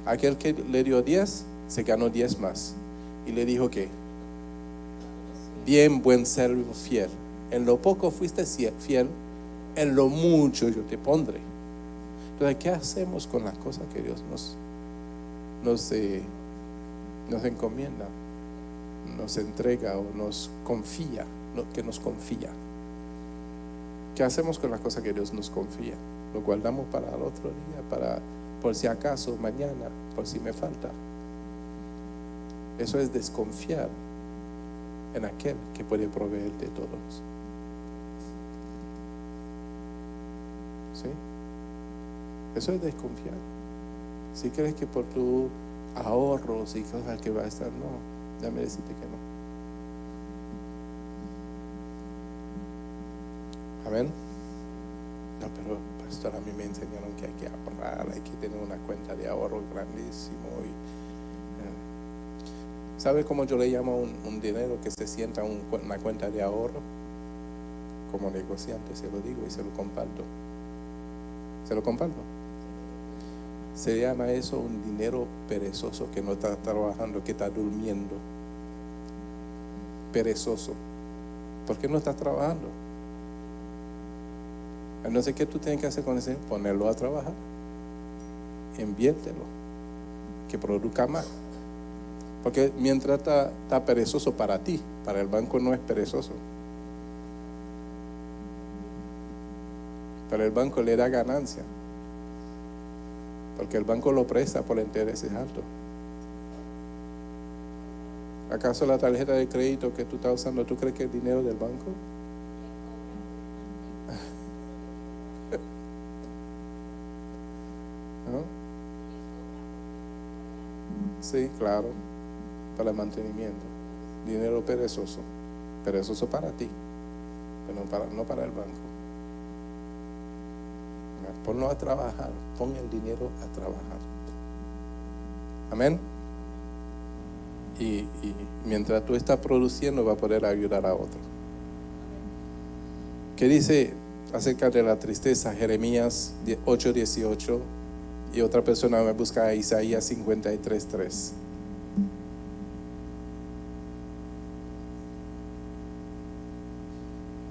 S1: Aquel que le dio 10, se ganó 10 más. Y le dijo que, bien, buen siervo fiel. En lo poco fuiste fiel, en lo mucho yo te pondré. Entonces, ¿qué hacemos con las cosas que Dios nos encomienda, nos entrega o nos confía, que nos confía? ¿Qué hacemos con las cosas que Dios nos confía? Lo guardamos para el otro día, por si acaso, mañana, por si me falta. Eso es desconfiar en aquel que puede proveer de todos. ¿Sí? Eso es desconfiar. Si crees que por tu ahorros y cosas que va a estar, no, déjame decirte que no. Amén. No, pero pastor, a mí me enseñaron que hay que ahorrar, hay que tener una cuenta de ahorro grandísimo. ¿Sabe cómo yo le llamo un dinero que se sienta en una cuenta de ahorro? Como negociante se lo digo y se lo comparto. ¿Se lo comparto? Se llama eso un dinero perezoso que no está trabajando, que está durmiendo. Perezoso. ¿Por qué no estás trabajando? Entonces, ¿qué tú tienes que hacer con ese? Ponerlo a trabajar. Inviértelo. Que produzca más. Porque mientras está perezoso para ti, para el banco no es perezoso. Pero el banco le da ganancia. Porque el banco lo presta por intereses altos. ¿Acaso la tarjeta de crédito que tú estás usando, tú crees que es dinero del banco? ¿No? Sí, claro, para el mantenimiento. Dinero perezoso. Perezoso para ti, pero no para el banco. Ponlo a trabajar, pon el dinero a trabajar. Amén. Y mientras tú estás produciendo, va a poder ayudar a otros. ¿Qué dice acerca de la tristeza? Jeremías 8:18. Y otra persona me busca a Isaías 53:3.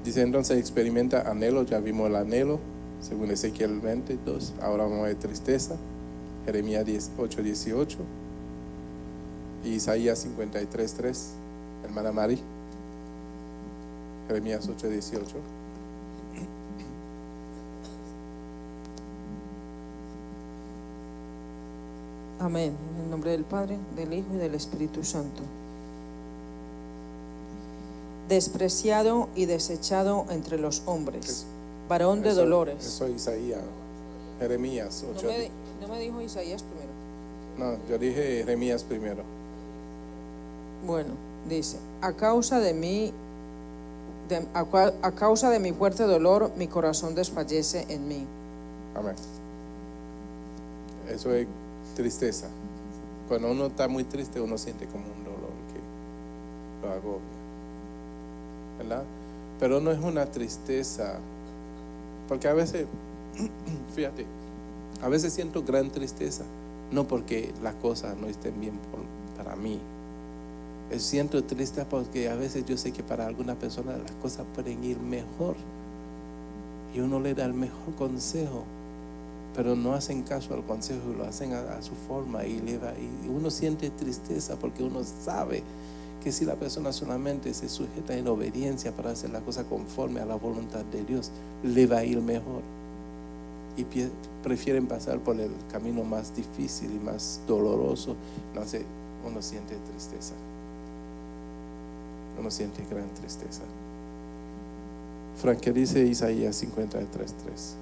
S1: Dice entonces experimenta anhelo, ya vimos el anhelo, según Ezequiel 22, ahora vamos a ver tristeza, Jeremías 8:18 y Isaías 53:3, hermana Mari, Jeremías 8:18.
S7: Amén. En el nombre del Padre, del Hijo y del Espíritu Santo. Despreciado y desechado entre los hombres, varón de dolores.
S1: Eso es Isaías, Jeremías 8.
S7: No me dijo Isaías primero.
S1: No, yo dije Jeremías primero.
S7: Bueno, dice, a causa de mi fuerte dolor, mi corazón desfallece en mí.
S1: Amén. Eso es tristeza. Cuando uno está muy triste, uno siente como un dolor que lo agobia, ¿verdad? Pero no es una tristeza, porque a veces, fíjate, a veces siento gran tristeza, no porque las cosas no estén bien para mí, Siento triste porque a veces yo sé que para algunas personas las cosas pueden ir mejor y uno le da el mejor consejo, pero no hacen caso al consejo y lo hacen a su forma y uno siente tristeza porque uno sabe que si la persona solamente se sujeta en obediencia para hacer la cosa conforme a la voluntad de Dios, le va a ir mejor. Y prefieren pasar por el camino más difícil y más doloroso. Entonces uno siente tristeza. Uno siente gran tristeza. Frank, ¿qué dice Isaías 53:3?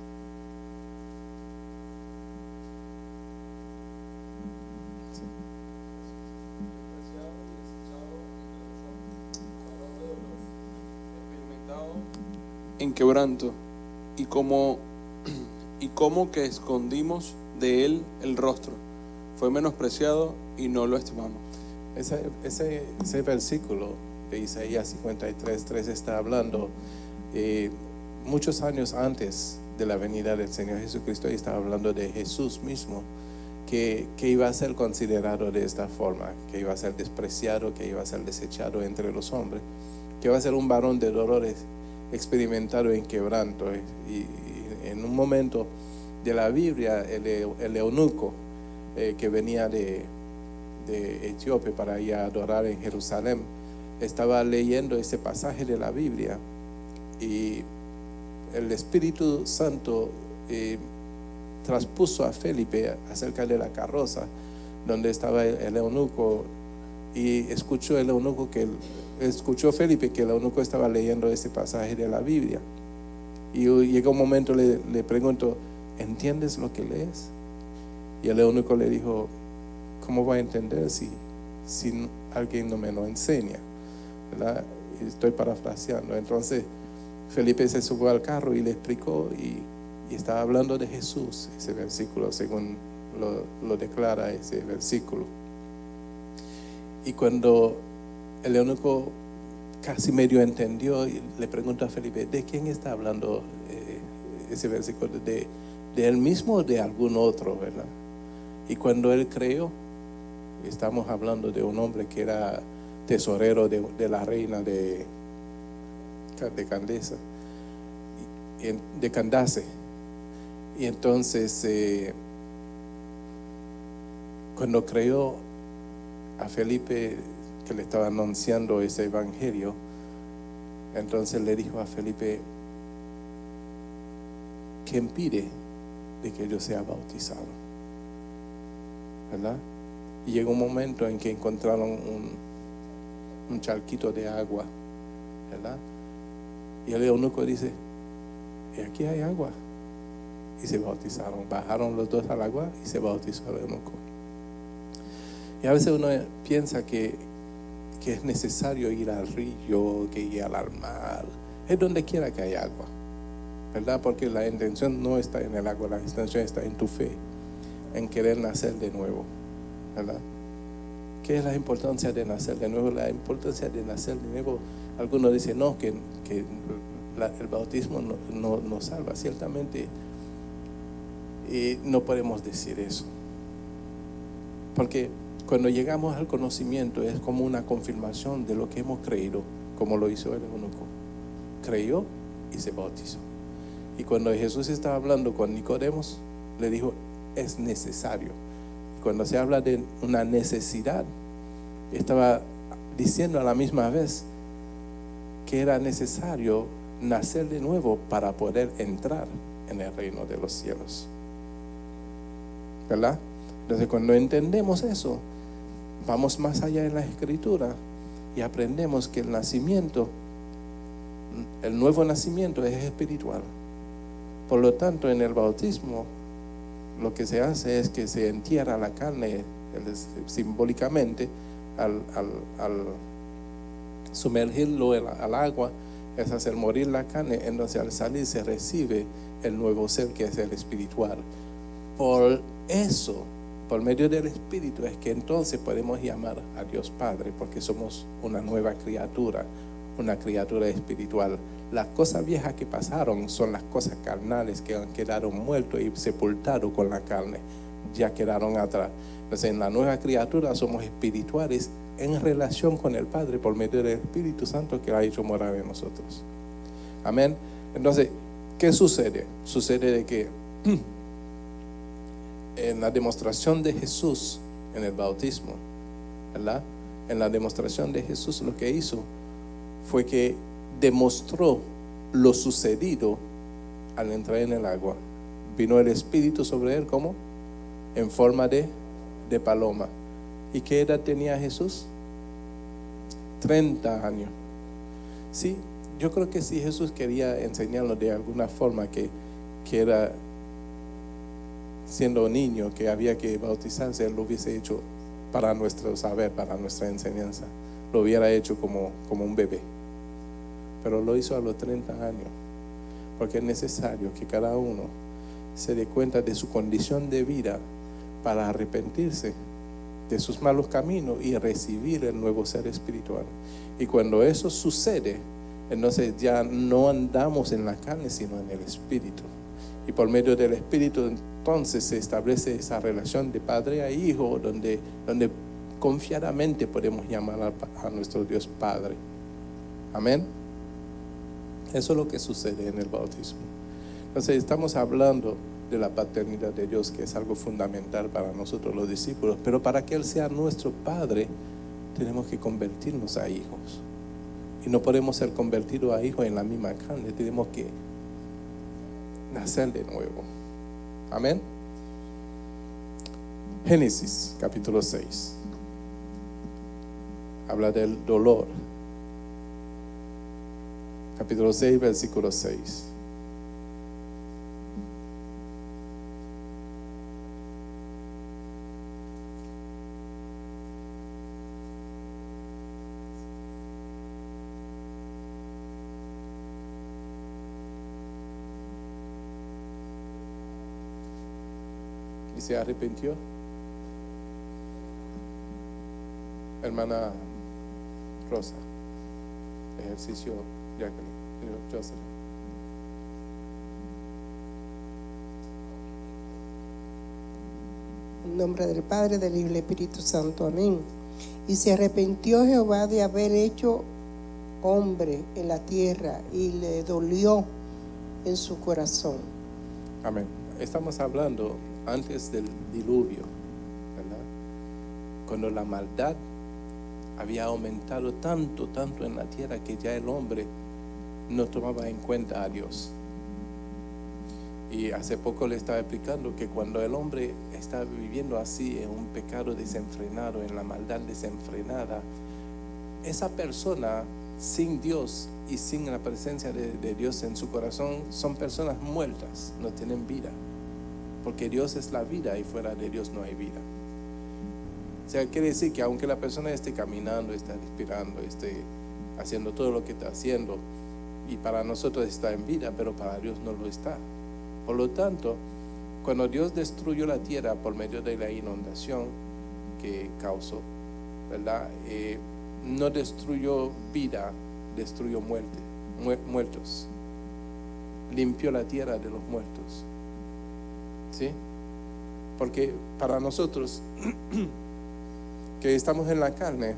S6: En quebranto, y como que escondimos de él el rostro, fue menospreciado y no lo estimamos.
S1: Ese versículo de Isaías 53:3 está hablando muchos años antes de la venida del Señor Jesucristo, y estaba hablando de Jesús mismo, que iba a ser considerado de esta forma, que iba a ser despreciado, que iba a ser desechado entre los hombres, que iba a ser un varón de dolores, experimentado en quebranto. Y en un momento de la Biblia, el eunuco que venía de Etiopía para ir a adorar en Jerusalén, estaba leyendo ese pasaje de la Biblia, y el Espíritu Santo traspuso a Felipe acerca de la carroza donde estaba el eunuco, y escuchó Felipe que el eunuco estaba leyendo ese pasaje de la Biblia, y llegó un momento, le preguntó: ¿entiendes lo que lees? Y el eunuco le dijo: ¿cómo voy a entender si alguien no me lo enseña? ¿Verdad? Y estoy parafraseando. Entonces Felipe se subió al carro y le explicó, y estaba hablando de Jesús, ese versículo, según lo declara ese versículo. Y cuando el eunuco casi medio entendió, y le preguntó a Felipe: ¿de quién está hablando ese versículo? ¿De él mismo o de algún otro? ¿Verdad? Y cuando él creyó, estamos hablando de un hombre que era tesorero de la reina de Candace. Y entonces cuando creyó a Felipe, que le estaba anunciando ese evangelio, entonces le dijo a Felipe: ¿qué impide de que yo sea bautizado? ¿Verdad? Y llegó un momento en que encontraron un charquito de agua, ¿verdad? Y el eunuco dice: ¿y aquí hay agua? Y se bautizaron. Bajaron los dos al agua y se bautizó el eunuco. Y a veces uno piensa que es necesario ir al río, que ir al mar, es donde quiera que haya agua, ¿verdad? Porque la intención no está en el agua, la intención está en tu fe, en querer nacer de nuevo, ¿verdad? ¿Qué es la importancia de nacer de nuevo? La importancia de nacer de nuevo, algunos dicen no, que el bautismo no salva. Ciertamente no podemos decir eso, porque cuando llegamos al conocimiento es como una confirmación de lo que hemos creído, como lo hizo el eunuco. Creyó y se bautizó. Y cuando Jesús estaba hablando con Nicodemo, le dijo: es necesario. Y cuando se habla de una necesidad, estaba diciendo a la misma vez que era necesario nacer de nuevo para poder entrar en el reino de los cielos, ¿verdad? Entonces, cuando entendemos eso, vamos más allá en la Escritura y aprendemos que el nuevo nacimiento es espiritual. Por lo tanto, en el bautismo lo que se hace es que se entierra la carne simbólicamente al sumergirlo al agua, es hacer morir la carne. Entonces al salir se recibe el nuevo ser, que es el espiritual. Por eso, por medio del Espíritu, es que entonces podemos llamar a Dios Padre, porque somos una nueva criatura, una criatura espiritual. Las cosas viejas que pasaron son las cosas carnales que han quedado muertos y sepultados con la carne, ya quedaron atrás. Entonces en la nueva criatura somos espirituales en relación con el Padre por medio del Espíritu Santo que ha hecho morar en nosotros. Amén. Entonces, ¿qué sucede? Sucede de que en la demostración de Jesús en el bautismo, ¿verdad? En la demostración de Jesús lo que hizo fue que demostró lo sucedido al entrar en el agua. Vino el Espíritu sobre él, ¿cómo? En forma de paloma. ¿Y qué edad tenía Jesús? 30 años. Sí, yo creo que si Jesús quería enseñarnos de alguna forma que era siendo niño, que había que bautizarse, él lo hubiese hecho para nuestro saber, para nuestra enseñanza. Lo hubiera hecho como un bebé. Pero lo hizo a los 30 años. Porque es necesario que cada uno se dé cuenta de su condición de vida para arrepentirse de sus malos caminos y recibir el nuevo ser espiritual. Y cuando eso sucede, entonces ya no andamos en la carne, sino en el Espíritu. Y por medio del Espíritu, entonces se establece esa relación de padre a hijo, donde confiadamente podemos llamar a nuestro Dios Padre. Amén. Eso es lo que sucede en el bautismo. Entonces estamos hablando de la paternidad de Dios, que es algo fundamental para nosotros los discípulos, pero para que Él sea nuestro Padre, tenemos que convertirnos a hijos. Y no podemos ser convertidos a hijos en la misma carne, tenemos que nacer de nuevo. Amén. Génesis capítulo 6 habla del dolor. Capítulo 6, versículo 6. ¿Y se arrepintió? Hermana Rosa, ejercicio Jacqueline, Joseph.
S10: En nombre del Padre, del Hijo y del Espíritu Santo. Amén. Y se arrepintió Jehová de haber hecho hombre en la tierra y le dolió en su corazón.
S1: Amén. Estamos hablando antes del diluvio, ¿verdad? Cuando la maldad había aumentado tanto en la tierra que ya el hombre no tomaba en cuenta a Dios. Y hace poco le estaba explicando que cuando el hombre está viviendo así en un pecado desenfrenado, en la maldad desenfrenada, esa persona sin Dios y sin la presencia de Dios en su corazón son personas muertas, no tienen vida, porque Dios es la vida y fuera de Dios no hay vida. O sea, quiere decir que aunque la persona esté caminando, esté respirando, esté haciendo todo lo que está haciendo, y para nosotros está en vida, pero para Dios no lo está. Por lo tanto, cuando Dios destruyó la tierra por medio de la inundación que causó, ¿verdad? No destruyó vida, destruyó muertos. Limpió la tierra de los muertos. ¿Sí? Porque para nosotros que estamos en la carne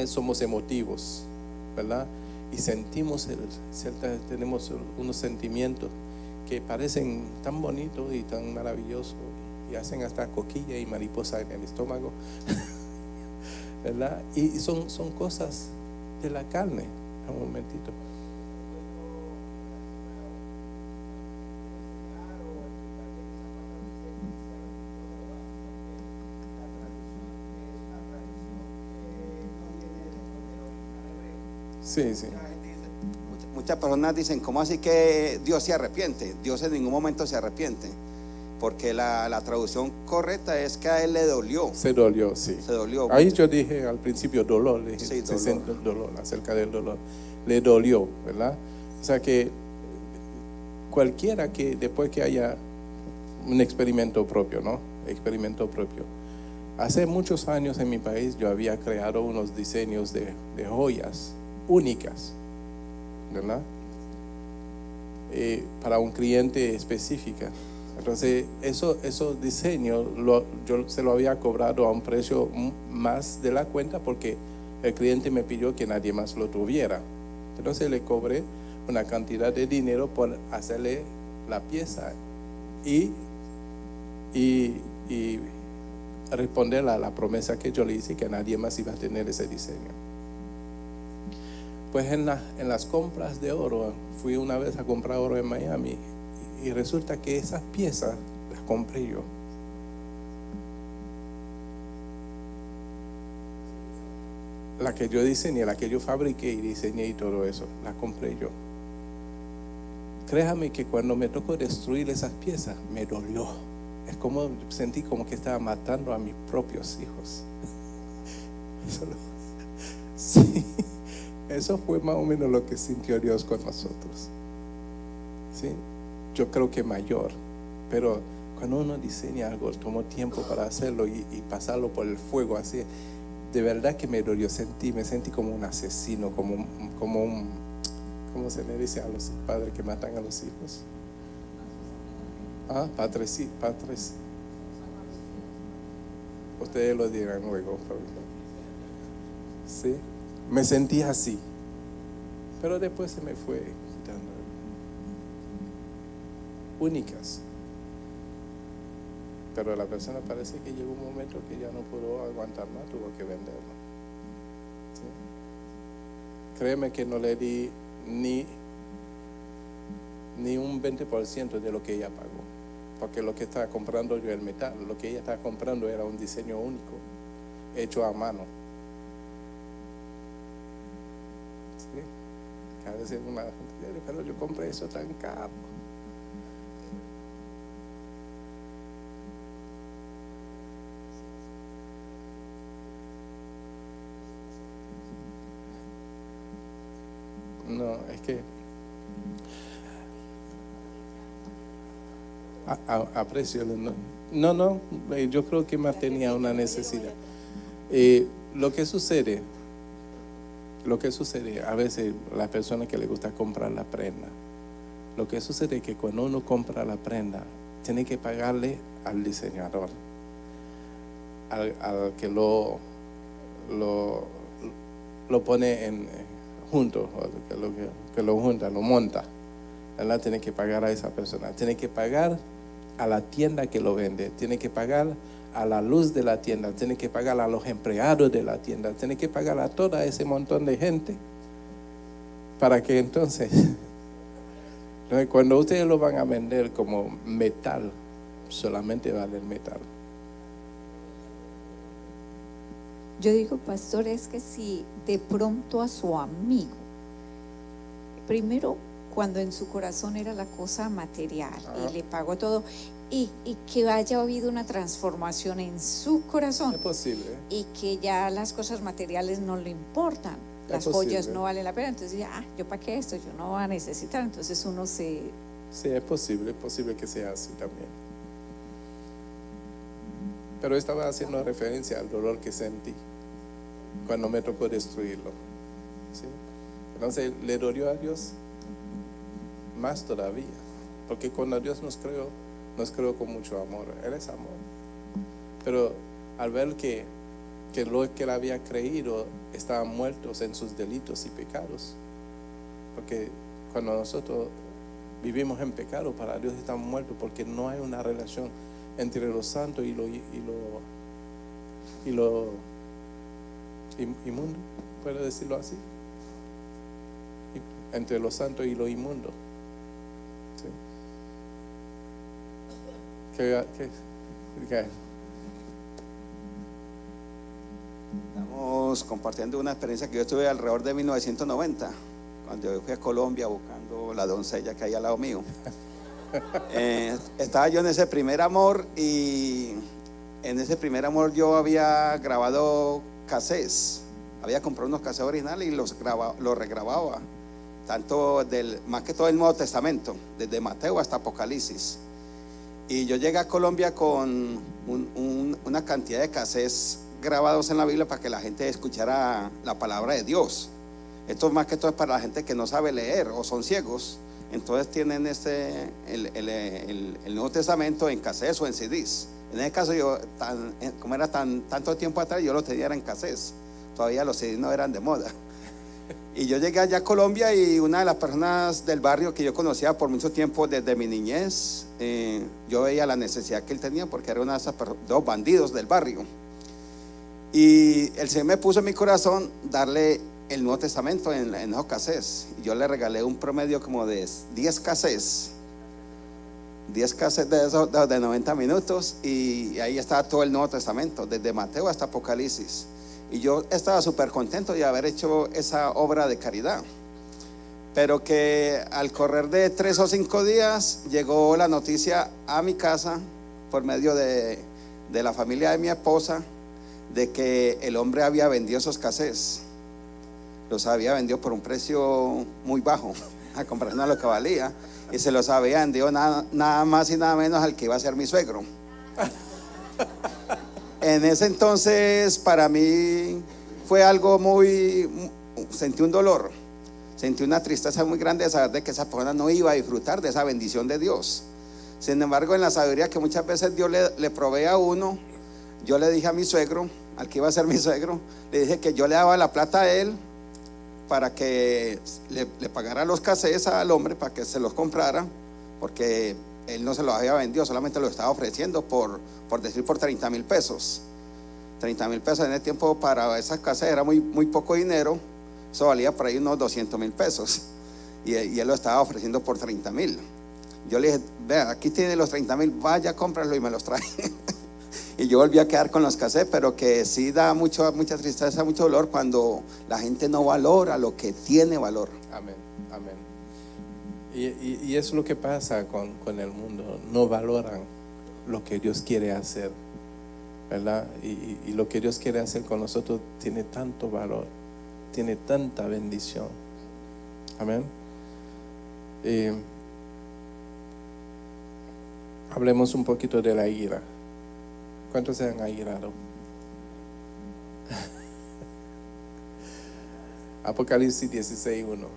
S1: somos emotivos, ¿verdad? Y sentimos, tenemos unos sentimientos que parecen tan bonitos y tan maravillosos y hacen hasta coquilla y mariposa en el estómago, ¿verdad? Y son cosas de la carne. Un momentito. Sí, sí.
S2: Muchas personas dicen, ¿cómo así que Dios se arrepiente? Dios en ningún momento se arrepiente, porque la traducción correcta es que a Él le dolió.
S1: Se dolió, sí.
S2: Se dolió.
S1: Ahí yo dije al principio dolor, le dije,
S2: Sí,
S1: se
S2: dolor.
S1: siente dolor, acerca del dolor. Le dolió, ¿verdad? O sea que cualquiera que después que haya un experimento propio, ¿no? Experimento propio. Hace muchos años en mi país yo había creado unos diseños de joyas únicas, ¿verdad? Para un cliente específica. Entonces, esos diseños yo se lo había cobrado a un precio más de la cuenta porque el cliente me pidió que nadie más lo tuviera. Entonces le cobré una cantidad de dinero por hacerle la pieza y responder a la promesa que yo le hice que nadie más iba a tener ese diseño. Pues en las compras de oro, fui una vez a comprar oro en Miami y resulta que esas piezas las compré yo. La que yo diseñé, la que yo fabriqué y diseñé y todo eso, la compré yo. Créame que cuando me tocó destruir esas piezas, me dolió. Es como, sentí como que estaba matando a mis propios hijos. Sí, eso fue más o menos lo que sintió Dios con nosotros. Sí, yo creo que mayor, pero cuando uno diseña algo, tomó tiempo para hacerlo y pasarlo por el fuego así, de verdad que me dolió, me sentí como un asesino, como un, ¿cómo se le dice a los padres que matan a los hijos? Patres. Ustedes lo dirán luego. Sí, me sentí así, pero después se me fue quitando. Únicas. Pero la persona parece que llegó un momento que ya no pudo aguantar más, tuvo que venderlo. ¿Sí? Créeme que no le di ni un 20% de lo que ella pagó. Porque lo que estaba comprando yo, el metal, lo que ella estaba comprando era un diseño único, hecho a mano. ¿Sí? Que a veces una gente dice, pero yo compré eso tan caro. No, es que aprecio. No, yo creo que más tenía una necesidad. Lo que sucede, a veces las personas que les gusta comprar la prenda, lo que sucede es que cuando uno compra la prenda, tiene que pagarle al diseñador, al que lo pone junto, que lo junta, lo monta, ¿verdad? Tiene que pagar a esa persona, tiene que pagar a la tienda que lo vende, tiene que pagar a la luz de la tienda, tiene que pagar a los empleados de la tienda, tiene que pagar a todo ese montón de gente para que entonces cuando ustedes lo van a vender como metal, solamente vale el metal.
S8: Yo digo, pastor, es que si de pronto a su amigo, primero cuando en su corazón era la cosa material y le pagó todo, y que haya habido una transformación en su corazón.
S1: Es posible.
S8: Y que ya las cosas materiales no le importan, las joyas no valen la pena. Entonces ya, yo para qué esto, yo no voy a necesitar. Entonces uno se...
S1: Sí, es posible que sea así también. Pero estaba haciendo referencia al dolor que sentí cuando me tocó destruirlo. ¿Sí? Entonces le dolió a Dios más todavía, porque cuando Dios nos creó con mucho amor. Él es amor. Pero al ver que lo que él había creído estaban muertos en sus delitos y pecados, porque cuando nosotros vivimos en pecado, para Dios estamos muertos, porque no hay una relación entre lo santo y lo inmundo, ¿puedo decirlo así? Entre lo santo y lo inmundo. ¿Sí? ¿Qué?
S2: Estamos compartiendo una experiencia que yo tuve alrededor de 1990, cuando yo fui a Colombia buscando la doncella que hay al lado mío. Estaba yo en ese primer amor, y en ese primer amor yo había grabado cassettes, había comprado unos cassettes originales y los regrababa, tanto más que todo el Nuevo Testamento, desde Mateo hasta Apocalipsis. Y yo llegué a Colombia con una cantidad de cassettes grabados en la Biblia para que la gente escuchara la palabra de Dios. Esto más que todo es para la gente que no sabe leer o son ciegos. entonces tienen el Nuevo Testamento en cassettes o en CDs. En ese caso yo, como era tanto tiempo atrás, yo lo tenía era en cassettes. Todavía los CDs no eran de moda. Y yo llegué allá a Colombia y una de las personas del barrio que yo conocía por mucho tiempo desde mi niñez, yo veía la necesidad que él tenía porque era uno de esos dos bandidos del barrio. Y el Señor me puso en mi corazón darle el Nuevo Testamento en esos cassettes. Y yo le regalé un promedio como de 10 cassettes. 10 cassettes de esos de 90 minutos y ahí estaba todo el Nuevo Testamento, desde Mateo hasta Apocalipsis. Y yo estaba súper contento de haber hecho esa obra de caridad. Pero que al correr de 3 o 5 días llegó la noticia a mi casa por medio de la familia de mi esposa de que el hombre había vendido esos cassettes. Los había vendido por un precio muy bajo a comparación a lo que valía, y se los había vendido nada más y nada menos al que iba a ser mi suegro. En ese entonces para mí fue algo sentí un dolor, sentí una tristeza muy grande de saber de que esa persona no iba a disfrutar de esa bendición de Dios. Sin embargo, en la sabiduría que muchas veces Dios le provee a uno, yo le dije a mi suegro, al que iba a ser mi suegro, le dije que yo le daba la plata a él para que le pagara los cassettes al hombre para que se los comprara, porque él no se los había vendido, solamente lo estaba ofreciendo por 30,000 pesos. 30,000 pesos en ese tiempo para esas cassettes era muy poco dinero. Eso valía por ahí unos 200,000 pesos y él lo estaba ofreciendo por 30,000. Yo le dije, vea, aquí tiene los 30,000, vaya, cómpralo y me los trae. Y yo volví a quedar con los cassettes, pero que sí da mucha tristeza, mucho dolor cuando la gente no valora lo que tiene valor.
S1: Amén, amén. Y es lo que pasa con el mundo. No valoran lo que Dios quiere hacer, ¿verdad? Y lo que Dios quiere hacer con nosotros tiene tanto valor, tiene tanta bendición. Amén. Hablemos un poquito de la ira. ¿Cuántos se han airado? Apocalipsis 16:1.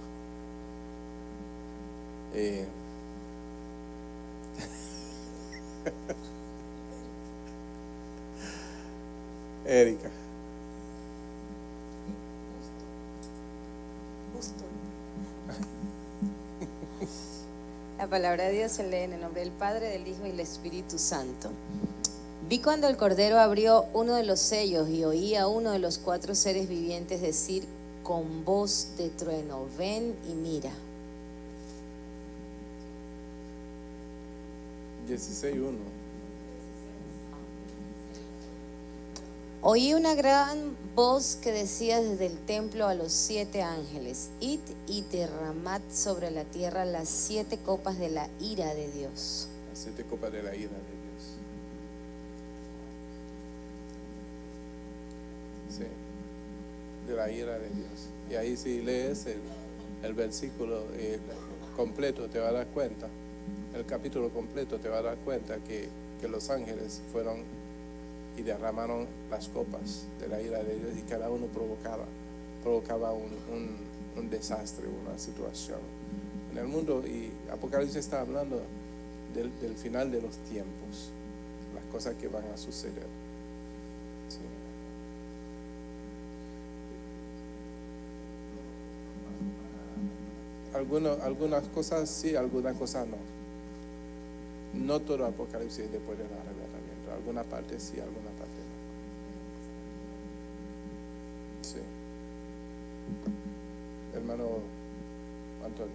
S1: Erika.
S11: La palabra de Dios se lee en el nombre del Padre, del Hijo y del Espíritu Santo. Vi cuando el Cordero abrió uno de los sellos y oí a uno de los 4 seres vivientes decir con voz de trueno: ven y mira.
S1: 16:1.
S11: Oí una gran voz que decía desde el templo a los 7 ángeles: id y derramad sobre la tierra las 7 copas de la ira de Dios.
S1: Las 7 copas de la ira de Dios. Sí, de la ira de Dios. Y ahí si lees el versículo completo te vas a dar cuenta, el capítulo completo te vas a dar cuenta que los ángeles fueron y derramaron las copas de la ira de Dios, y cada uno provocaba un desastre, una situación en el mundo. Y Apocalipsis está hablando del final de los tiempos, las cosas que van a suceder. Sí. Algunas cosas sí, algunas cosas no. No todo Apocalipsis después del arrebatamiento. Alguna parte sí, alguna parte no. Sí. Hermano Antonio.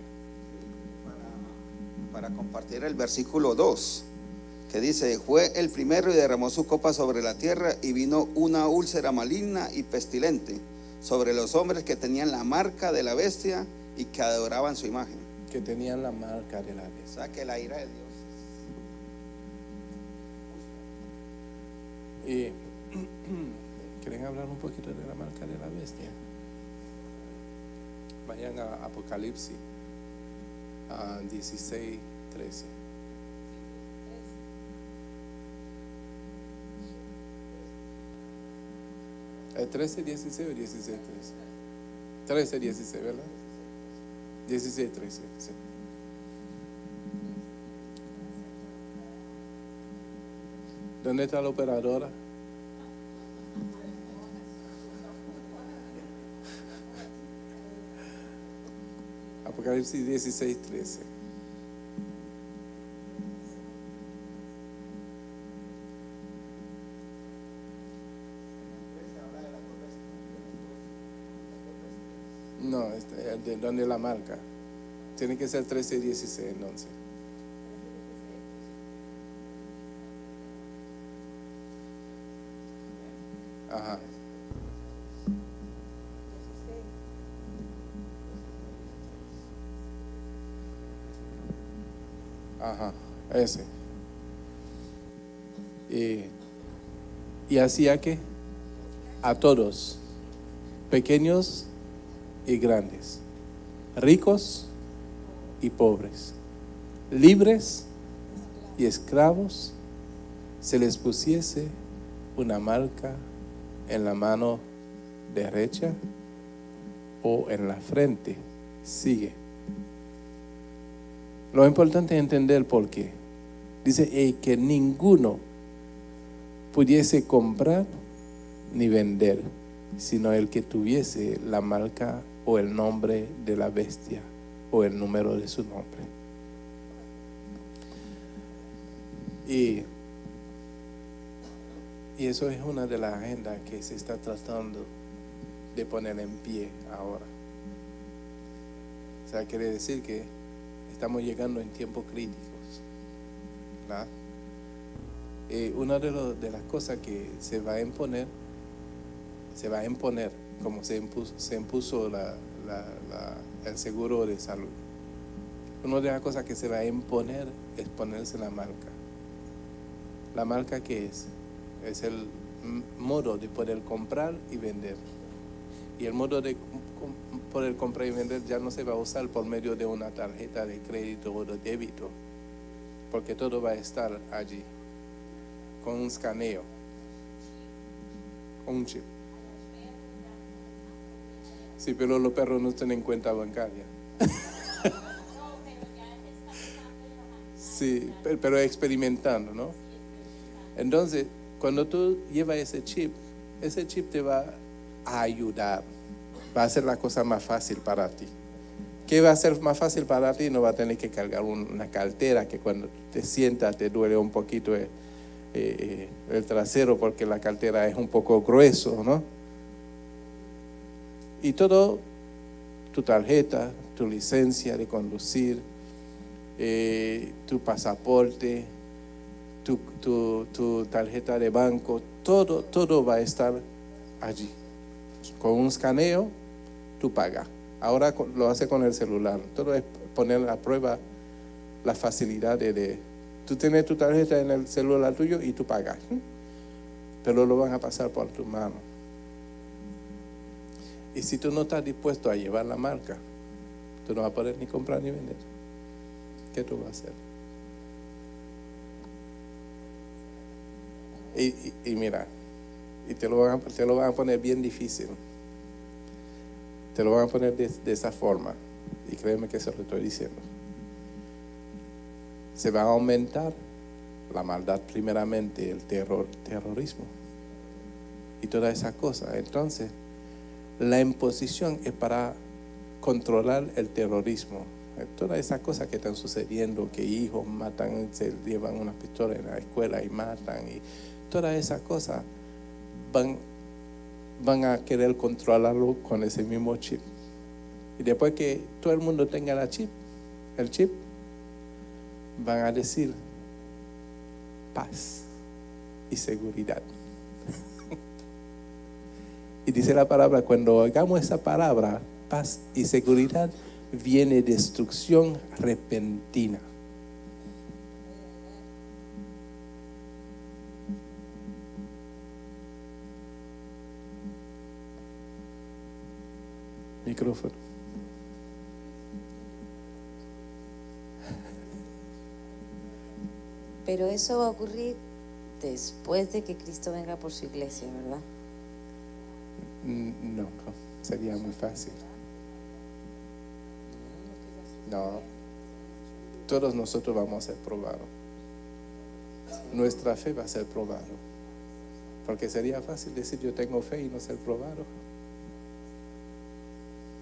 S2: Para compartir el versículo 2, que dice: fue el primero y derramó su copa sobre la tierra, y vino una úlcera maligna y pestilente sobre los hombres que tenían la marca de la bestia y que adoraban su imagen.
S1: Que tenían la marca de la bestia.
S2: O sea, que la ira de Dios.
S1: Y ¿quieren hablar un poquito de la marca de la bestia? Vayan a Apocalipsis 16:13. 13, 16 o 16, 13. 13, 16, ¿verdad? 16, 13. Sí. ¿Dónde está la operadora? Apocalipsis 16, 13. No, ¿de dónde la marca? Tiene que ser 13 y 16 entonces. Ajá. Ajá, ese. Y hacía que a todos, pequeños y grandes, ricos y pobres, libres y esclavos, se les pusiese una marca en la mano derecha o en la frente. Sigue. Lo importante es entender por qué. Dice que ninguno pudiese comprar ni vender, sino el que tuviese la marca o el nombre de la bestia o el número de su nombre. Y eso es una de las agendas que se está tratando de poner en pie ahora. O sea, quiere decir que estamos llegando en tiempos críticos, ¿verdad? Una de las cosas que se va a imponer, como se impuso el seguro de salud. Una de las cosas que se va a imponer es ponerse la marca. ¿La marca qué es? Es el modo de poder comprar y vender. Y el modo de poder comprar y vender ya no se va a usar por medio de una tarjeta de crédito o de débito, porque todo va a estar allí, con un escaneo, con un chip. Sí, pero los perros no tienen cuenta bancaria. Sí, pero experimentando, ¿no? Entonces, cuando tú llevas ese chip te va a ayudar, va a hacer la cosa más fácil para ti. ¿Qué va a ser más fácil para ti? No va a tener que cargar una cartera que cuando te sientas te duele un poquito el trasero porque la cartera es un poco grueso, ¿no? Y todo, tu tarjeta, tu licencia de conducir, tu pasaporte, tu tarjeta de banco, todo va a estar allí. Con un escaneo, tú pagas. Ahora lo hace con el celular. Todo es poner a prueba la facilidad de tú tienes tu tarjeta en el celular tuyo y tú pagas. Pero lo van a pasar por tu mano. Y si tú no estás dispuesto a llevar la marca, tú no vas a poder ni comprar ni vender. ¿Qué tú vas a hacer? Y mira, y te lo van a poner bien difícil. Te lo van a poner de esa forma. Y créeme que eso lo estoy diciendo. Se va a aumentar la maldad primeramente, el terrorismo y todas esas cosas. Entonces, la imposición es para controlar el terrorismo. Todas esas cosas que están sucediendo, que hijos matan, se llevan una pistola en la escuela y matan, y todas esas cosas van a querer controlarlo con ese mismo chip. Y después que todo el mundo tenga el chip, van a decir paz y seguridad. Y dice la palabra, cuando oigamos esa palabra, paz y seguridad, viene destrucción repentina. Micrófono.
S11: Pero eso va a ocurrir después de que Cristo venga por su iglesia, ¿verdad?
S1: No, sería muy fácil. No, todos nosotros vamos a ser probados. nuestra fe va a ser probado. Porque sería fácil decir yo tengo fe y no ser probado.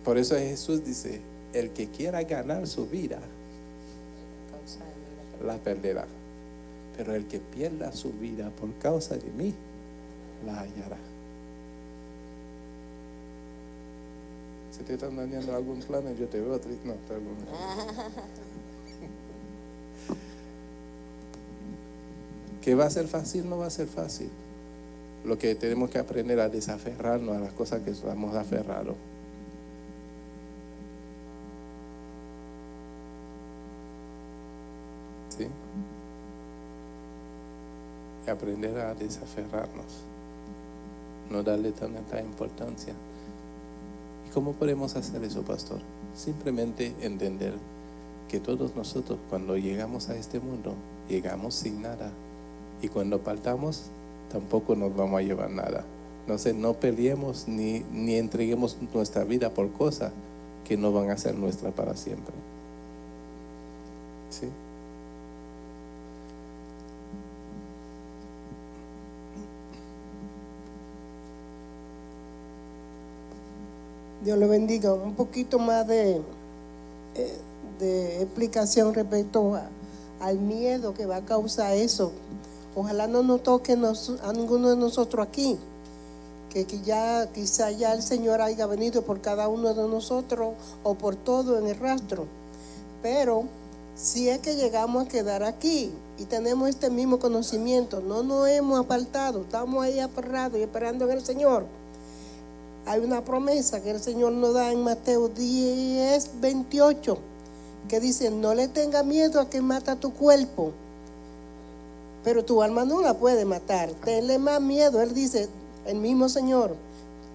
S1: Por eso Jesús dice, el que quiera ganar su vida, la perderá. Pero el que pierda su vida por causa de mí, la hallará. Si te están dañando algún plan, yo te veo triste. No, ¿que va a ser fácil? No va a ser fácil. Lo que tenemos que aprender a desaferrarnos a las cosas que estamos aferrados. ¿Sí? Y aprender a desaferrarnos. No darle tanta importancia. ¿Y cómo podemos hacer eso, pastor? Simplemente entender que todos nosotros cuando llegamos a este mundo, llegamos sin nada. Y cuando partamos, tampoco nos vamos a llevar nada. Entonces no peleemos ni entreguemos nuestra vida por cosas que no van a ser nuestras para siempre. ¿Sí?
S10: Dios le bendiga. Un poquito más de explicación respecto al miedo que va a causar eso. Ojalá no nos toque a ninguno de nosotros aquí, que quizá ya el Señor haya venido por cada uno de nosotros o por todo en el rastro. Pero si es que llegamos a quedar aquí y tenemos este mismo conocimiento, no nos hemos apartado, estamos ahí aferrados y esperando en el Señor. Hay una promesa que el Señor nos da en Mateo 10:28, que dice, no le tenga miedo a que mata tu cuerpo, pero tu alma no la puede matar. Tenle más miedo. Él dice, el mismo Señor,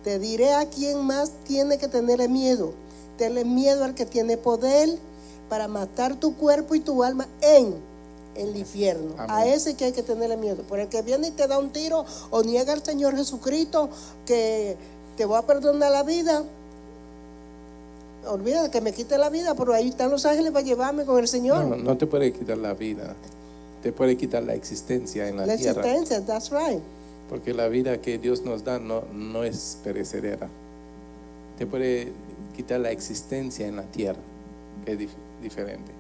S10: te diré a quién más tiene que tenerle miedo. Tenle miedo al que tiene poder para matar tu cuerpo y tu alma en el infierno. Amén. A ese que hay que tenerle miedo. Por el que viene y te da un tiro o niega al Señor Jesucristo que te voy a perdonar la vida. Olvídate que me quite la vida, pero ahí están los ángeles para llevarme con el Señor.
S1: No te puede quitar la vida. Te puede quitar la existencia en la tierra.
S10: La existencia, that's right.
S1: Porque la vida que Dios nos da no es perecedera. Te puede quitar la existencia en la tierra, que es diferente.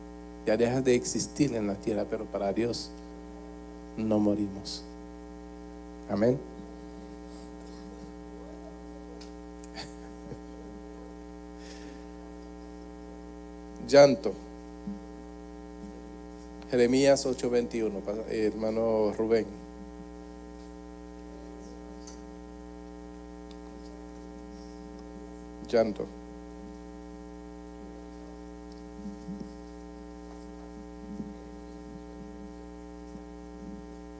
S1: Ya dejas de existir en la tierra, pero para Dios no morimos. Amén. Llanto. Jeremías 8:21, hermano Rubén. Llanto.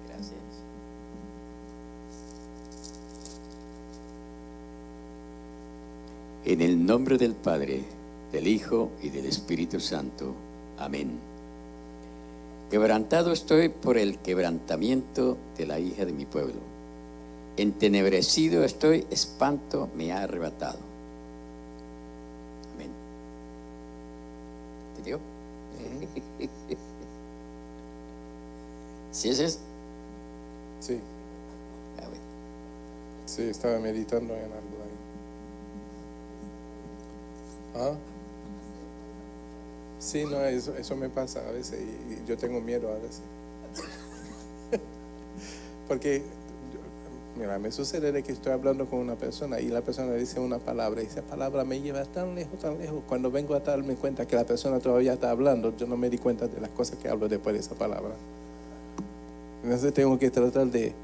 S12: Gracias. En el nombre del Padre, del Hijo y del Espíritu Santo. Amén. Quebrantado estoy por el quebrantamiento de la hija de mi pueblo. Entenebrecido estoy, espanto me ha arrebatado. Amén. ¿Te digo? ¿Sí es eso?
S1: Sí.
S12: A ver.
S1: Sí, estaba meditando en algo ahí. ¿Ah? Sí, no, eso me pasa a veces y yo tengo miedo a veces. Porque, mira, me sucede de que estoy hablando con una persona y la persona dice una palabra y esa palabra me lleva tan lejos. Cuando vengo a darme cuenta que la persona todavía está hablando, yo no me di cuenta de las cosas que hablo después de esa palabra. Entonces tengo que tratar de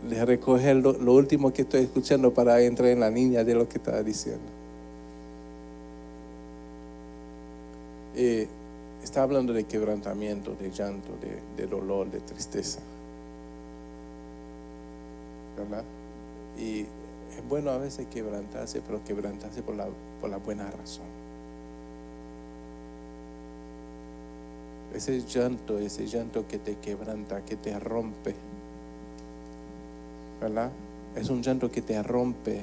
S1: recoger lo último que estoy escuchando para entrar en la línea de lo que está diciendo. Está hablando de quebrantamiento, de llanto, de dolor, de tristeza, ¿verdad? Y es bueno a veces quebrantarse, pero quebrantarse por la buena razón. Ese llanto que te quebranta, que te rompe, ¿verdad? Es un llanto que te rompe,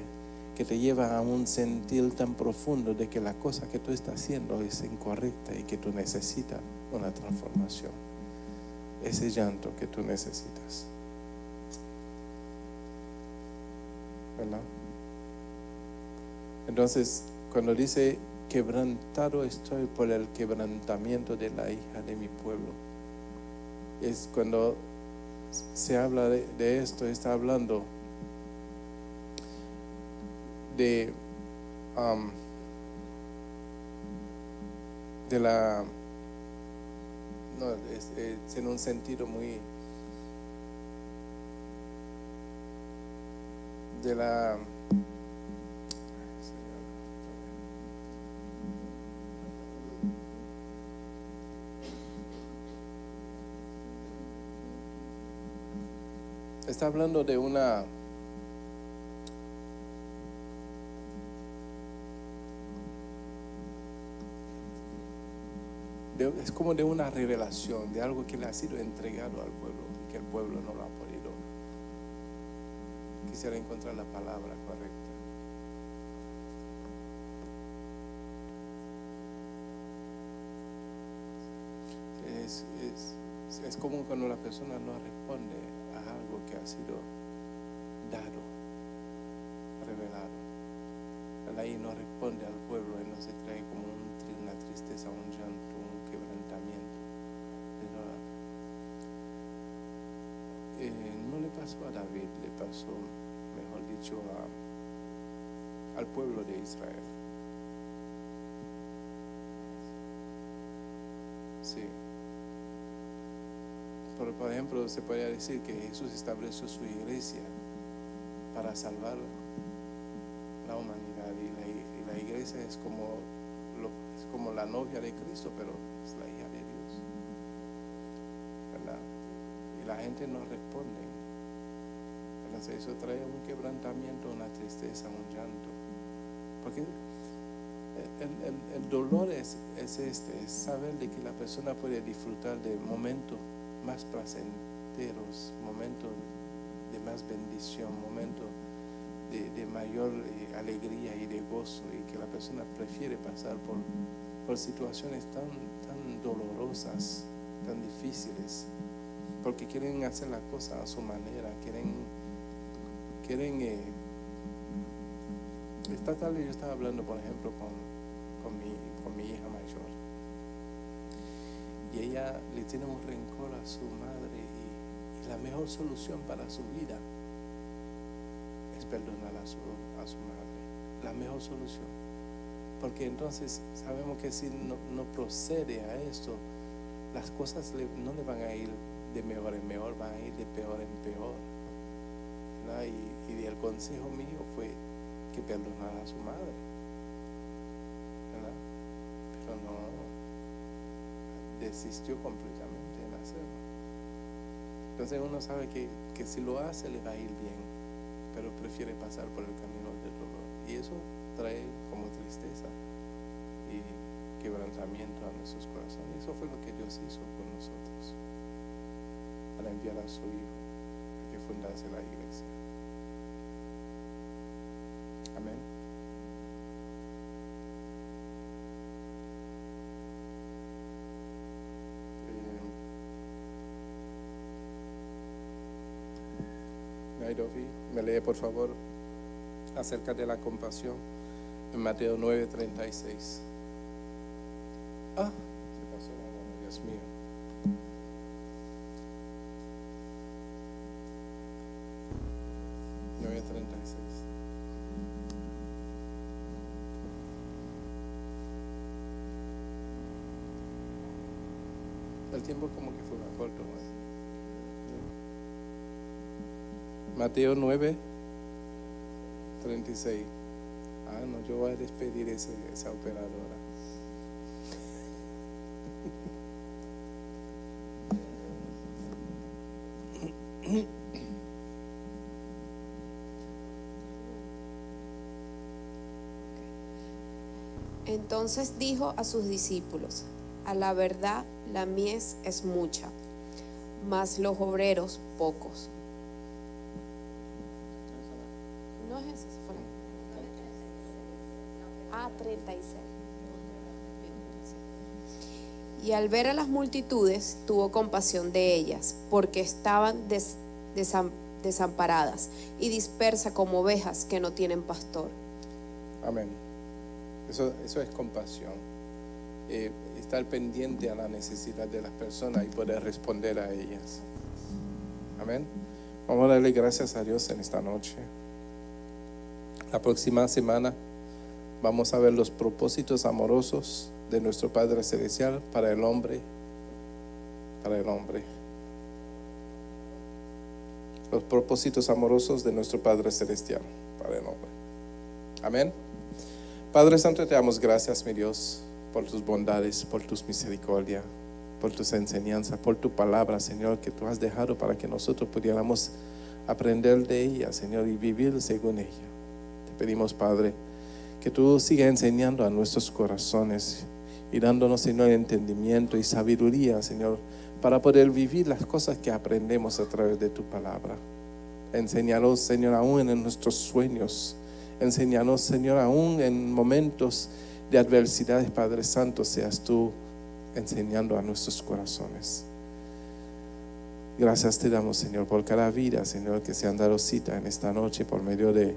S1: que te lleva a un sentir tan profundo de que la cosa que tú estás haciendo es incorrecta y que tú necesitas una transformación. ese llanto que tú necesitas. ¿Verdad? Entonces, cuando dice quebrantado estoy por el quebrantamiento de la hija de mi pueblo, es cuando se habla de esto, está hablando de la, no, es en un sentido muy de la está hablando de una es como de una revelación de algo que le ha sido entregado al pueblo y que el pueblo no lo ha podido. Quisiera encontrar la palabra correcta. Es como cuando la persona no responde a algo que ha sido dado, revelado. Ahí no responde al pueblo, él no se trae como una tristeza, un llanto, un quebrantamiento. No le pasó a David, le pasó, mejor dicho, al pueblo de Israel. Sí. Por ejemplo, se podría decir que Jesús estableció su iglesia para salvar la humanidad, y la iglesia es como la novia de Cristo, pero es la hija de Dios, ¿verdad? Y la gente no responde. Entonces eso trae un quebrantamiento, una tristeza, un llanto, porque el dolor es saber de que la persona puede disfrutar de momentos más placenteros, momentos de más bendición, momentos de mayor alegría y de gozo, y que la persona prefiere pasar por situaciones tan dolorosas, tan difíciles, porque quieren hacer las cosas a su manera, esta tarde yo estaba hablando, por ejemplo, con mi hija mayor, y ella le tiene un rencor a su madre, y la mejor solución para su vida es perdonar a su madre, la mejor solución, porque entonces sabemos que si no procede a esto, las cosas no le van a ir de mejor en mejor, van a ir de peor en peor, ¿verdad? Y el consejo mío fue que perdonara a su madre, ¿verdad? Pero no desistió completamente en hacerlo. Entonces uno sabe que si lo hace le va a ir bien, pero prefiere pasar por el camino del dolor, y eso trae como tristeza y quebrantamiento a nuestros corazones. Eso fue lo que Dios hizo con nosotros al enviar a su Hijo a que fundase la iglesia. Amén. Nairobi, me lee por favor acerca de la compasión en Mateo 9:36. Se pasó, Dios mío. El tiempo como que fue más corto, ¿no? Mateo 9:36. No, yo voy a despedir esa operadora.
S13: Entonces dijo a sus discípulos: a la verdad, la mies es mucha, mas los obreros pocos. No es ese, fue 36. Y al ver a las multitudes, tuvo compasión de ellas, porque estaban desamparadas y dispersas como ovejas que no tienen pastor.
S1: Amén. Eso es compasión. Estar pendiente a la necesidad de las personas y poder responder a ellas. Amén. Vamos a darle gracias a Dios en esta noche. La próxima semana vamos a ver los propósitos amorosos de nuestro Padre Celestial para el hombre. Los propósitos amorosos de nuestro Padre Celestial para el hombre. Amén. Padre Santo, te damos gracias, mi Dios, por tus bondades, por tus misericordias, por tus enseñanzas, por tu palabra, Señor, que tú has dejado para que nosotros pudiéramos aprender de ella, Señor, y vivir según ella. Te pedimos, Padre, que tú sigas enseñando a nuestros corazones y dándonos, Señor, entendimiento y sabiduría, Señor, para poder vivir las cosas que aprendemos a través de tu palabra. Enséñanos, Señor, aún en nuestros sueños. Enséñanos, Señor, aún en momentos de adversidades, Padre Santo, seas tú enseñando a nuestros corazones. Gracias te damos, Señor, por cada vida, Señor, que se han dado cita en esta noche por medio de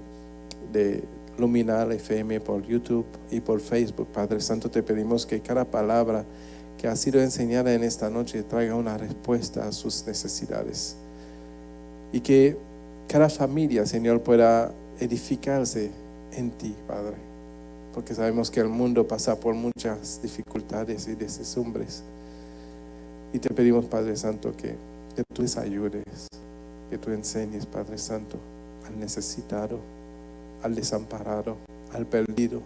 S1: Luminal FM, por YouTube y por Facebook. Padre Santo, te pedimos que cada palabra que ha sido enseñada en esta noche traiga una respuesta a sus necesidades. Y que cada familia, Señor, pueda edificarse en ti, Padre, porque sabemos que el mundo pasa por muchas dificultades y desilusiones. Y te pedimos, Padre Santo, que tú les ayudes, que tú enseñes, Padre Santo, al necesitado, al desamparado, al perdido,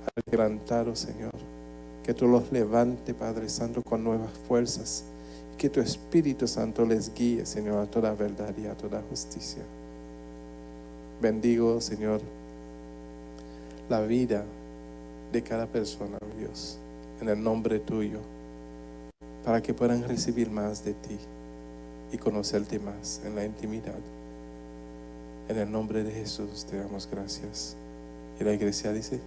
S1: al quebrantado, Señor, que tú los levante, Padre Santo, con nuevas fuerzas, y que tu Espíritu Santo les guíe, Señor, a toda verdad y a toda justicia. Bendigo, Señor, la vida de cada persona, Dios, en el nombre tuyo, para que puedan recibir más de ti y conocerte más en la intimidad. En el nombre de Jesús te damos gracias. Y la iglesia dice,